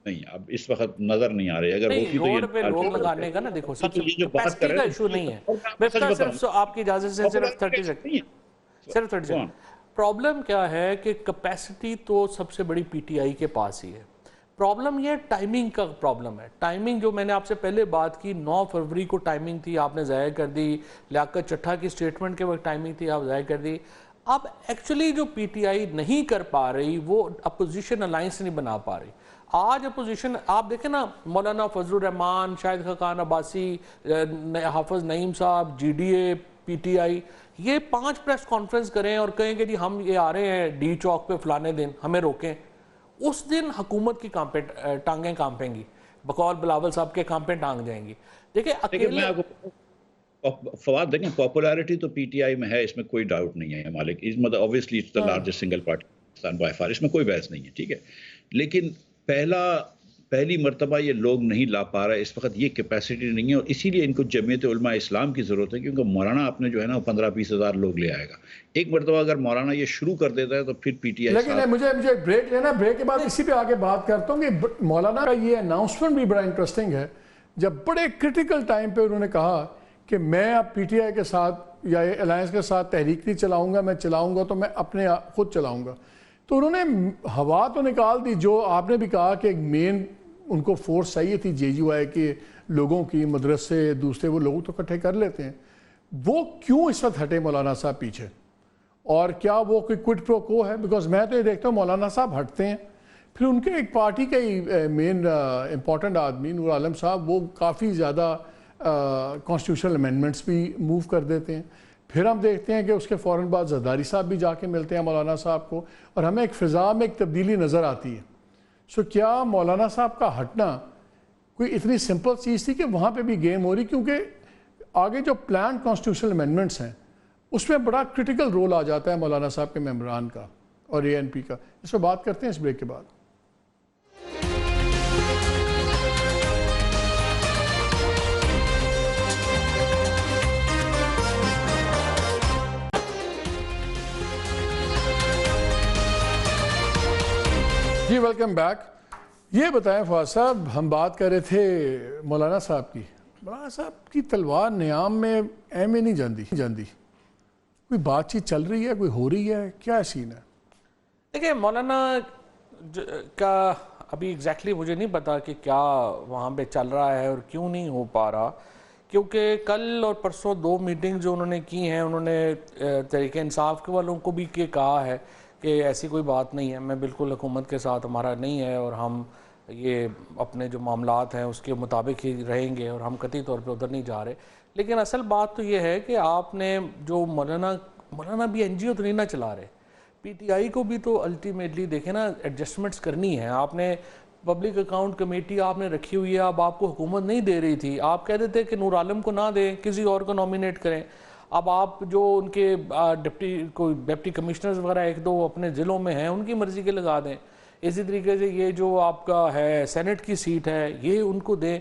نہیں, اب اس وقت نظر نہیں آ رہی. اگر ہوتی تو روڈ پہ لوگ لگانے کا نا, دیکھو سب سے کیپیسٹی کا ایشو نہیں ہے. مفتاح صرف آپ کی اجازت سے صرف 30 سیکنڈ. پرابلم کیا ہے کہ کیپیسٹی تو سب سے بڑی پی ٹی آئی کے پاس ہی ہے. پرابلم یہ ٹائمنگ کا پرابلم ہے. ٹائمنگ جو میں نے آپ سے پہلے بات کی, 9 فروری کو ٹائمنگ تھی, آپ نے ضائع کر دی. لیاقت چٹھا کی سٹیٹمنٹ کے وقت ٹائمنگ تھی, آپ ضائع کر دی. اب ایکچولی جو پی ٹی آئی نہیں کر پا رہی وہ اپوزیشن الائنس نہیں بنا پا رہی. آج اپوزیشن آپ دیکھیں نا, مولانا فضل الرحمان, شاہد خاقان عباسی, حافظ نعیم صاحب, G D A, P T آئی, یہ 5 پریس کانفرنس کریں اور کہیں کہ جی ہم یہ آ رہے ہیں ڈی چوک پہ فلانے دن, ہمیں روکیں. اس دن حکومت کی ٹانگیں کانپیں گی, بقول بلاول صاحب کے کانپیں ٹانگ جائیں گی. دیکھیں اکیلے فواد دیکھیں, پاپولیرٹی تو پی ٹی آئی میں ہے, اس میں کوئی ڈاؤٹ نہیں ہے. مالک مطلب obviously it's the largest single party by far, اس میں کوئی بحث نہیں ہے, ٹھیک ہے. لیکن پہلی مرتبہ یہ لوگ نہیں لا پا رہا ہے اس وقت, یہ کیپیسٹی نہیں ہے, اور اسی لیے ان کو جمعیت علماء اسلام کی ضرورت ہے, کیونکہ مولانا آپ نے جو ہے نا 15-20 ہزار لوگ لے آئے گا. ایک مرتبہ اگر مولانا یہ شروع کر دیتا ہے تو پھر پی ٹی آئی. لیکن مجھے بریک لینا, بریک کے بعد اسی پہ آگے بات کرتا ہوں کہ مولانا کا یہ اناؤنسمنٹ بھی بڑا انٹرسٹنگ ہے, جب بڑے کرٹیکل ٹائم پہ انہوں نے کہا کہ میں اب پی ٹی آئی کے ساتھ یا الائنس کے ساتھ تحریک نہیں چلاؤں گا, میں چلاؤں گا تو میں اپنے خود چلاؤں گا. تو انہوں نے ہوا تو نکال دی, جو آپ نے بھی کہا کہ ایک مین ان کو فورس چاہیے تھی جے یو آئی کے لوگوں کی, مدرسے دوسرے وہ لوگ تو اکٹھے کر لیتے ہیں. وہ کیوں اس وقت ہٹے مولانا صاحب پیچھے, اور کیا وہ کوئی کوئٹ پرو کو ہے؟ بیکاز میں تو یہ دیکھتا ہوں مولانا صاحب ہٹتے ہیں, پھر ان کے ایک پارٹی کا ہی مین امپورٹنٹ آدمی نور عالم صاحب وہ کافی زیادہ کانسٹیٹیوشنل امینڈمنٹس بھی موو کر دیتے ہیں. پھر ہم دیکھتے ہیں کہ اس کے فوراً بعد زرداری صاحب بھی جا کے ملتے ہیں مولانا صاحب کو, اور ہمیں ایک فضا میں ایک تبدیلی نظر آتی ہے. سو کیا مولانا صاحب کا ہٹنا کوئی اتنی سمپل چیز تھی کہ وہاں پہ بھی گیم ہو رہی, کیونکہ آگے جو پلان کانسٹیٹیوشنل امینڈمنٹس ہیں اس میں بڑا کرٹیکل رول آ جاتا ہے مولانا صاحب کے ممبران کا اور اے این پی کا. اس پہ بات کرتے ہیں اس بریک کے بعد. جی ویلکم بیک. یہ بتائیں فواز صاحب، ہم بات کر رہے تھے مولانا صاحب کی. مولانا صاحب کی تلوار نیام میں ایم نہیں جاندی. کوئی بات چیت چل رہی ہے، کوئی ہو رہی ہے، کیا سین ہے؟ دیکھیں مولانا کا ابھی ایگزیکٹلی مجھے نہیں پتا کہ کیا وہاں پہ چل رہا ہے اور کیوں نہیں ہو پا رہا، کیونکہ کل اور پرسوں 2 میٹنگ جو انہوں نے کی ہیں، انہوں نے تحریک انصاف کے والوں کو بھی کہا ہے کہ ایسی کوئی بات نہیں ہے، میں بالکل حکومت کے ساتھ ہمارا نہیں ہے اور ہم یہ اپنے جو معاملات ہیں اس کے مطابق ہی رہیں گے اور ہم قطعی طور پہ ادھر نہیں جا رہے. لیکن اصل بات تو یہ ہے کہ آپ نے جو مولانا بھی این جی او تو نہیں نہ چلا رہے، پی ٹی آئی کو بھی تو الٹیمیٹلی دیکھیں نا ایڈجسٹمنٹس کرنی ہے. آپ نے پبلک اکاؤنٹ کمیٹی آپ نے رکھی ہوئی ہے، اب آپ کو حکومت نہیں دے رہی تھی، آپ کہہ دیتے کہ نور عالم کو نہ دیں، کسی اور کو نامینیٹ کریں. اب آپ جو ان کے ڈپٹی کمشنرز وغیرہ 1-2 اپنے ضلعوں میں ہیں ان کی مرضی کے لگا دیں. اسی طریقے سے یہ جو آپ کا ہے سینٹ کی سیٹ ہے یہ ان کو دیں.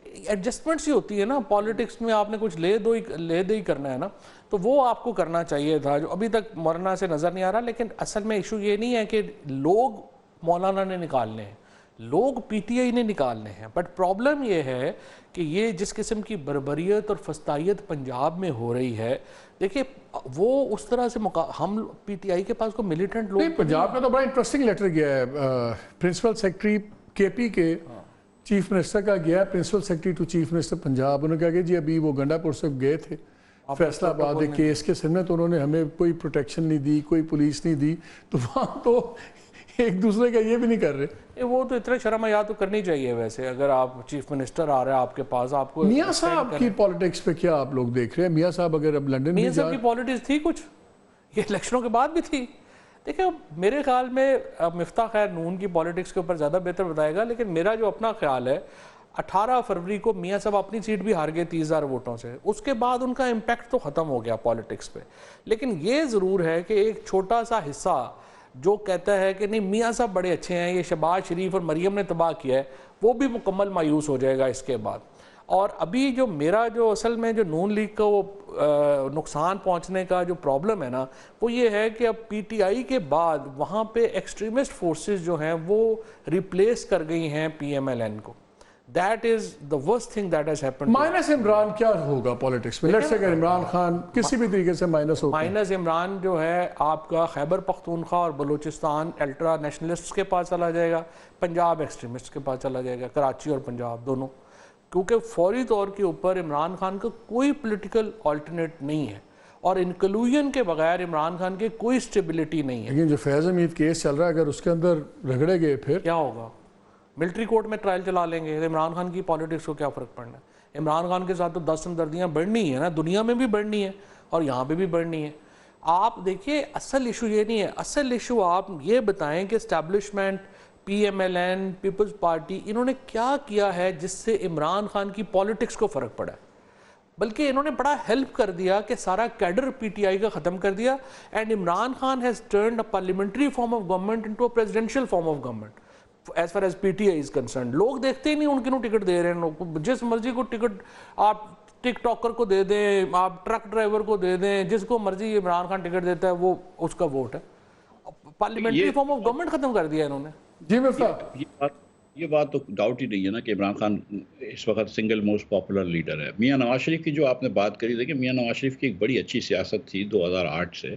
ایڈجسٹمنٹس ہی ہوتی ہے نا پالیٹکس میں، آپ نے کچھ لے دے ہی کرنا ہے نا، تو وہ آپ کو کرنا چاہیے تھا جو ابھی تک مولانا سے نظر نہیں آ رہا. لیکن اصل میں ایشو یہ نہیں ہے کہ لوگ مولانا نے نکالنے ہیں، لوگ پی ٹی آئی نے نکالنے ہیں، بٹ پرابلم یہ ہے کہ یہ جس قسم کی بربریت اور فسطائیت پنجاب میں ہو رہی ہے، دیکھیں وہ اس طرح سے ہم پی ٹی آئی کے پاس کو ملیٹنٹ لوگ پنجاب میں تو بڑا انٹرسٹنگ لیٹر گیا ہے پرنسپل سیکرٹری کے پی کے چیف منسٹر کا گیا، principal secretary to chief minister Punjab. انہوں نے کہا کہ جی ابھی وہ گنڈا پور سے گئے تھے فیصلہ آباد کیس کے سن میں، تو انہوں نے ہمیں کوئی پروٹیکشن نہیں دی، کوئی پولیس نہیں دی. تو وہاں تو ایک دوسرے کا یہ بھی نہیں کر رہے. وہ تو اتنے شرم حیا تو کرنی چاہیے. ویسے اگر آپ چیف منسٹر آ رہے ہیں آپ کے پاس، آپ کو میاں صاحب کی پالیٹکس پہ کیا آپ لوگ دیکھ رہے ہیں؟ میاں صاحب اگر اب لنڈن میاں صاحب کی پالیٹکس تھی کچھ، یہ الیکشنوں کے بعد بھی تھی. دیکھیں میرے خیال میں مفتاح خیر نون کی پالیٹکس کے اوپر زیادہ بہتر بتائے گا، لیکن میرا جو اپنا خیال ہے 18 فروری کو میاں صاحب اپنی سیٹ بھی ہار گئے 30,000 ووٹوں سے. اس کے بعد ان کا امپیکٹ تو ختم ہو گیا پالیٹکس پہ. لیکن یہ ضرور ہے کہ ایک چھوٹا سا حصہ جو کہتا ہے کہ نہیں میاں صاحب بڑے اچھے ہیں، یہ شہباز شریف اور مریم نے تباہ کیا ہے، وہ بھی مکمل مایوس ہو جائے گا اس کے بعد. اور ابھی جو میرا جو اصل میں جو نون لیگ کا وہ نقصان پہنچنے کا جو پرابلم ہے نا، وہ یہ ہے کہ اب پی ٹی آئی کے بعد وہاں پہ ایکسٹریمسٹ فورسز جو ہیں وہ ریپلیس کر گئی ہیں پی ایم ایل این کو. That is the worst thing that has happened. Minus Imran کیا ہوگا پالیٹکس میں؟ لیٹس سے اگر عمران خان کسی بھی طریقے سے مائنس ہوگا، مائنس عمران جو ہے آپ کا خیبر پختونخوا اور بلوچستان الٹرا نیشنلسٹس کے پاس چلا جائے گا، پنجاب ایکسٹریمسٹ کے پاس چلا جائے گا، کراچی اور پنجاب دونوں. کیونکہ فوری طور کے اوپر عمران خان کا کوئی پولیٹیکل آلٹرنیٹ نہیں ہے اور انکلوژن کے بغیر عمران خان کے کوئی اسٹیبلٹی نہیں ہے. لیکن جو فیض حمید کیس چل رہا ہے اگر اس کے اندر رگڑے گئے پھر کیا ہوگا؟ ملٹری کورٹ میں ٹرائل چلا لیں گے، عمران خان کی پالیٹکس کو کیا فرق پڑنا ہے؟ عمران خان کے ساتھ تو 10 ہمدردیاں بڑھنی ہیں نا، دنیا میں بھی بڑھنی ہے اور یہاں پہ بھی بڑھنی ہے. آپ دیکھیے اصل ایشو یہ نہیں ہے، اصل ایشو آپ یہ بتائیں کہ establishment, P M L N, Peoples Party, انہوں نے کیا کیا ہے جس سے عمران خان کی پالیٹکس کو فرق پڑا ہے؟ بلکہ انہوں نے بڑا ہیلپ کر دیا کہ سارا کیڈر پی ٹی آئی کا ختم کر دیا. And Imran Khan has turned a parliamentary form of government into a presidential form of government as far as P T I is concerned. لوگ دیکھتے ہی نہیں ان کنوں ٹکٹ دے رہے ہیں، جس مرضی کو ٹکٹ آپ ٹک ٹاکر کو دے دیں، آپ ٹرک ڈرائیور کو دے دیں، جس کو مرضی عمران خان ٹکٹ دیتا ہے وہ اس کا ووٹ ہے. پارلیمنٹری فارم آف گورنمنٹ ختم کر دیا انہوں نے. جی مفتاح، یہ بات تو ڈاؤٹ ہی نہیں ہے نا کہ عمران خان اس وقت سنگل موسٹ پاپولر لیڈر ہے. میاں نواز شریف کی جو آپ نے بات کری، دیکھیں میاں نواز شریف کی ایک بڑی اچھی سیاست تھی 2008 سے،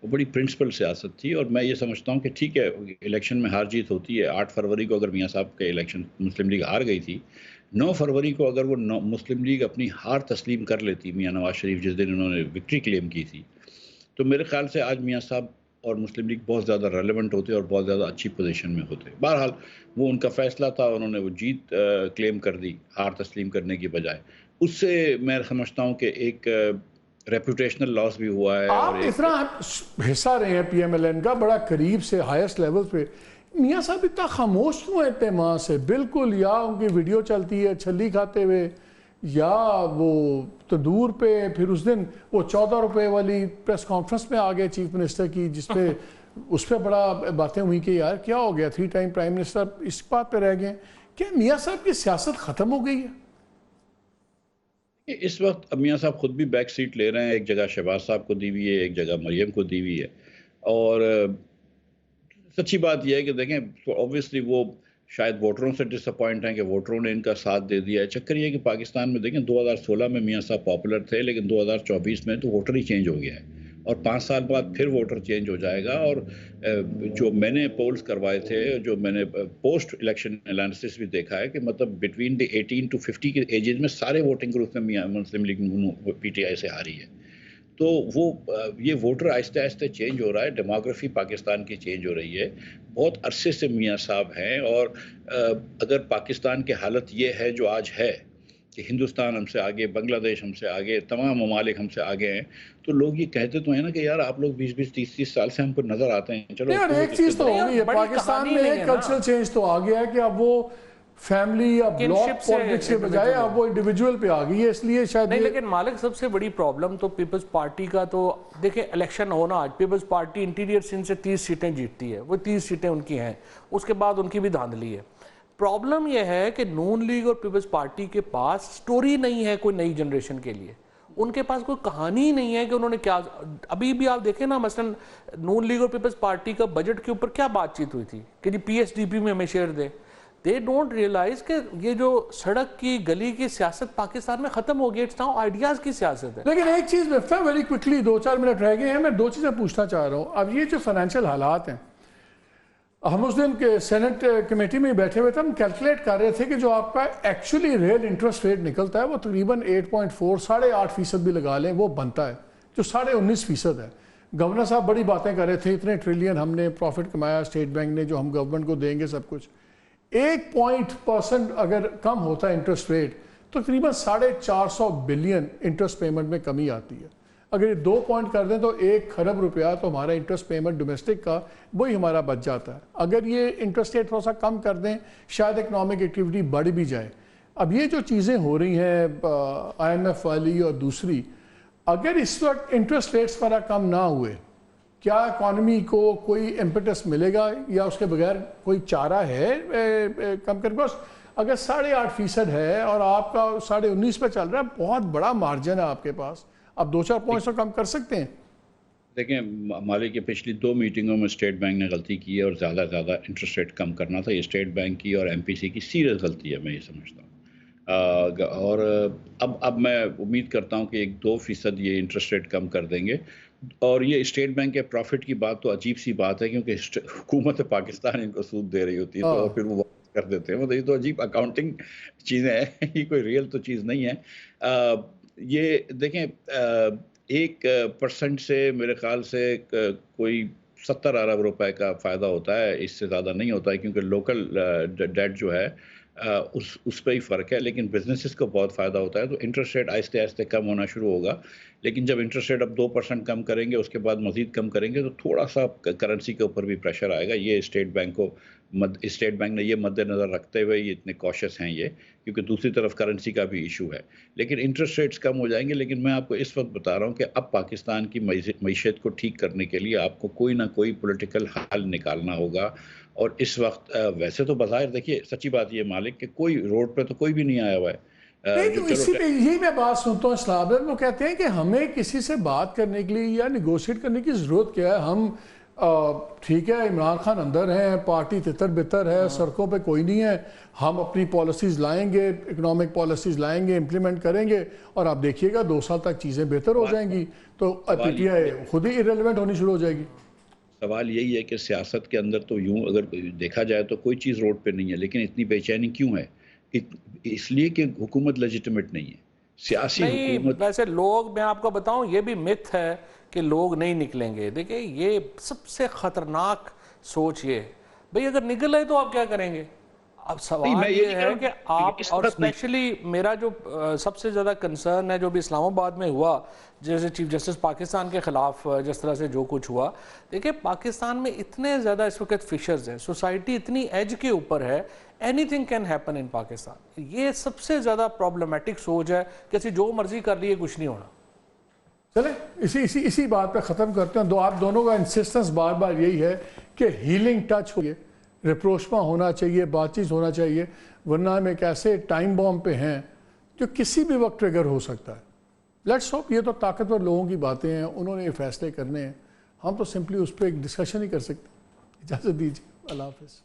وہ بڑی پرنسپل سیاست تھی. اور میں یہ سمجھتا ہوں کہ ٹھیک ہے الیکشن میں ہار جیت ہوتی ہے. 8 فروری کو اگر میاں صاحب کے الیکشن مسلم لیگ ہار گئی تھی، 9 فروری کو اگر وہ مسلم لیگ اپنی ہار تسلیم کر لیتی، میاں نواز شریف جس دن انہوں نے وکٹری کلیم کی تھی، تو میرے خیال سے آج میاں صاحب اور مسلم لیگ بہت زیادہ ریلیونٹ ہوتے اور بہت زیادہ اچھی پوزیشن میں ہوتے. بہرحال وہ ان کا فیصلہ تھا، انہوں نے وہ جیت کلیم کر دی ہار تسلیم کرنے کی بجائے. اس سے میں سمجھتا ہوں کہ ایک ریپوٹیشنل لاس بھی ہوا ہے. آپ اس طرح حصہ رہے ہیں پی ایم ایل این کا بڑا قریب سے ہائیسٹ لیول پہ، میاں صاحب اتنا خاموش کیوں ہیں اتنے ماہ سے؟ بالکل، یا ان کی ویڈیو چلتی ہے چھلی کھاتے ہوئے، یا وہ تندور پہ، پھر اس دن وہ 14 روپے والی پریس کانفرنس میں آ گئے چیف منسٹر کی، جس پہ اس پہ بڑا باتیں ہوئی کہ یار کیا ہو گیا، 3 ٹائم پرائم منسٹر اس بات پہ رہ گئے. کیا میاں صاحب کی سیاست ختم ہو گئی ہے؟ اس وقت میاں صاحب خود بھی بیک سیٹ لے رہے ہیں. ایک جگہ شہباز صاحب کو دی ہوئی ہے، ایک جگہ مریم کو دی ہوئی ہے. اور سچی بات یہ ہے کہ دیکھیں اوبویسلی وہ شاید ووٹروں سے ڈس اپوائنٹ ہیں کہ ووٹروں نے ان کا ساتھ دے دیا ہے. چکر یہ ہے کہ پاکستان میں دیکھیں 2016 میں میاں صاحب پاپولر تھے، لیکن 2024 میں تو ووٹر ہی چینج ہو گیا ہے، اور 5 سال بعد پھر ووٹر چینج ہو جائے گا. اور جو میں نے پولز کروائے تھے، جو میں نے پوسٹ الیکشن انالیسس بھی دیکھا ہے کہ مطلب بٹوین دی 18 to 50 کے ایجز میں سارے ووٹنگ گروپ میں مسلم لیگ پی ٹی آئی سے آ رہی ہے. تو وہ یہ ووٹر آہستہ آہستہ چینج ہو رہا ہے. ڈیموگرافی پاکستان کی چینج ہو رہی ہے. بہت عرصے سے میاں صاحب ہیں، اور اگر پاکستان کی حالت یہ ہے جو آج ہے کہ ہندوستان ہم سے آگے، بنگلہ دیش ہم سے آگے، تمام ممالک ہم سے آگے ہیں، تو لوگ یہ کہتے تو ہیں نا کہ یار آپ لوگ 20-30 سال سے ہم کو نظر آتے ہیں. چلو یار ایک چیز تو ہو گئی ہے پاکستان میں، ایک کلچرل چینج تو آ گیا ہے کہ اب وہ فیملی یا بلاک پالیٹکس کے بجائے اب وہ انڈیویجول پہ آ گئی ہے. اس لیے شاید نہیں، لیکن مالک سب سے بڑی پرابلم تو پیپلز پارٹی کا تو دیکھیں الیکشن ہونا، آج پیپلز پارٹی انٹیریئر سندھ سے 30 سیٹیں جیتتی ہے، وہ 30 سیٹیں ان کی ہیں، اس کے بعد ان کی بھی دھاندلی ہے. پرابلم یہ ہے کہ نون لیگ اور پیپلز پارٹی کے پاس سٹوری نہیں ہے کوئی نئی جنریشن کے لیے. ان کے پاس کوئی کہانی نہیں ہے کہ انہوں نے کیا. ابھی بھی آپ دیکھیں نا، مثلا نون لیگ اور پیپلز پارٹی کا بجٹ کے اوپر کیا بات چیت ہوئی تھی کہ جی پی ایس ڈی پی میں ہمیں شیئر دیں. دے ڈونٹ ریئلائز کہ یہ جو سڑک کی گلی کی سیاست پاکستان میں ختم ہو گئی، اٹس ناؤ آئیڈیاز کی سیاست ہے. لیکن ایک چیز میں ویری کوئکلی 2-4 منٹ رہ گئے ہیں، میں 2 چیزیں پوچھنا چاہ رہا ہوں. اب یہ جو فائنینشیل حالات ہیں، ہم اس دن کے سینٹ کمیٹی میں بیٹھے ہوئے تھے، ہم کیلکولیٹ کر رہے تھے کہ جو آپ کا ایکچولی ریل انٹرسٹ ریٹ نکلتا ہے وہ تقریباً 8.4 8.5% بھی لگا لیں وہ بنتا ہے، جو 19.5% ہے. گورنر صاحب بڑی باتیں کر رہے تھے، اتنے ٹریلین ہم نے پروفٹ کمایا اسٹیٹ بینک نے، جو ہم گورنمنٹ کو دیں گے سب کچھ. 1% اگر کم ہوتا ہے انٹرسٹ ریٹ تو تقریباً 450 بلین انٹرسٹ پیمنٹ میں کمی آتی ہے. اگر یہ 2 پوائنٹ کر دیں تو 1 خرب روپیہ تو ہمارا انٹرسٹ پیمنٹ ڈومیسٹک کا وہی ہمارا بچ جاتا ہے. اگر یہ انٹرسٹ ریٹ تھوڑا سا کم کر دیں شاید اکنامک ایکٹیویٹی بڑھ بھی جائے. اب یہ جو چیزیں ہو رہی ہیں آئی ایم ایف والی اور دوسری، اگر اس وقت انٹرسٹ ریٹس پر کم نہ ہوئے، کیا اکانومی کو کوئی امپیٹس ملے گا یا اس کے بغیر کوئی چارہ ہے کم کر کے؟ اگر 8.5% ہے اور آپ کا 19.5 پہ چل رہا ہے، بہت بڑا مارجن ہے آپ کے پاس، آپ 2-4 پوائنٹس تو کم کر سکتے ہیں. دیکھیں مالک کے پچھلی 2 میٹنگوں میں اسٹیٹ بینک نے غلطی کی ہے، اور زیادہ انٹرسٹ ریٹ کم کرنا تھا. یہ اسٹیٹ بینک کی اور ایم پی سی کی سیریس غلطی ہے، میں یہ سمجھتا ہوں. اور اب میں امید کرتا ہوں کہ 1-2% یہ انٹرسٹ ریٹ کم کر دیں گے. اور یہ اسٹیٹ بینک کے پروفٹ کی بات تو عجیب سی بات ہے، کیونکہ حکومت پاکستان ان کو سود دے رہی ہوتی ہے تو پھر وہ واپس کر دیتے ہیں. مطلب یہ تو عجیب اکاؤنٹنگ چیزیں ہیں، یہ کوئی ریئل تو چیز نہیں ہے. یہ دیکھیں 1% سے میرے خیال سے کوئی 70 ارب روپے کا فائدہ ہوتا ہے، اس سے زیادہ نہیں ہوتا ہے، کیونکہ لوکل ڈیٹ جو ہے اس پہ ہی فرق ہے. لیکن بزنسز کو بہت فائدہ ہوتا ہے. تو انٹرسٹ ریٹ آہستہ آہستہ کم ہونا شروع ہوگا. لیکن جب انٹرسٹ ریٹ اب 2% کم کریں گے، اس کے بعد مزید کم کریں گے، تو تھوڑا سا کرنسی کے اوپر بھی پریشر آئے گا. یہ اسٹیٹ بینک نے یہ مد نظر رکھتے ہوئے یہ اتنے کوشش ہیں یہ، کیونکہ دوسری طرف کرنسی کا بھی ایشو ہے. لیکن انٹرسٹ ریٹس کم ہو جائیں گے. لیکن میں آپ کو اس وقت بتا رہا ہوں کہ اب پاکستان کی معیشت کو ٹھیک کرنے کے لیے آپ کو کوئی نہ کوئی پولیٹیکل حل نکالنا ہوگا. اور اس وقت ویسے تو بظاہر دیکھیے سچی بات یہ مالک کہ کوئی روڈ پہ تو کوئی بھی نہیں آیا ہوا ہے. اسی پہ یہی میں بات سنتا ہوں اسلام وہ کہتے ہیں کہ ہمیں کسی سے بات کرنے کے لیے یا نیگوشیٹ کرنے کی ضرورت کیا ہے. ہم ٹھیک ہے عمران خان اندر ہیں، پارٹی تتر بتر ہے، سڑکوں پہ کوئی نہیں ہے، ہم اپنی پالیسیز لائیں گے، اکنامک پالیسیز لائیں گے، امپلیمنٹ کریں گے، اور آپ دیکھیے گا 2 سال تک چیزیں بہتر ہو جائیں گی تو پی ٹی آئی خود ہی ارریلیونٹ ہونی شروع ہو جائے گی. سوال یہی ہے کہ سیاست کے اندر تو یوں اگر دیکھا جائے تو کوئی چیز روڈ پہ نہیں ہے، لیکن اتنی بے چینی کیوں ہے؟ اس لیے کہ حکومت لیجیٹمیٹ نہیں ہے، سیاسی حکومت. ویسے لوگ، میں آپ کو بتاؤں یہ بھی مت ہے کہ لوگ نہیں نکلیں گے. دیکھیں یہ سب سے خطرناک سوچ یہ بھئی اگر نکل آئے تو آپ کیا کریں گے؟ اب سوال یہ ہے کہ آپ اور اسپیشلی میرا جو سب سے زیادہ کنسرن ہے جو بھی اسلام آباد میں ہوا جیسے چیف جسٹس پاکستان کے خلاف جس طرح سے جو کچھ ہوا، دیکھیں پاکستان میں اتنے زیادہ اس وقت فشرز ہیں، سوسائٹی اتنی ایج کے اوپر ہے، any thing can happen in Pakistan. یہ سب سے زیادہ پرابلمیٹک سوچ ہے کہ اسی جو مرضی کر لیے کچھ نہیں ہونا. چلیں اسی بات پہ ختم کرتے ہیں. آپ دونوں کا انسسٹنس بار بار یہی ہے کہ ہیلنگ ٹچ ہوئے، ریپروشما ہونا چاہیے، بات چیت ہونا چاہیے، ورنہ ہم ایک ایسے ٹائم بومب پہ ہیں جو کسی بھی وقت ٹریگر ہو سکتا ہے. Let's hope. یہ تو طاقتور لوگوں کی باتیں ہیں، انہوں نے یہ فیصلے کرنے ہیں، ہم تو سمپلی اس پہ ایک ڈسکشن ہی کر سکتے ہیں. اجازت دیجیے، اللہ حافظ.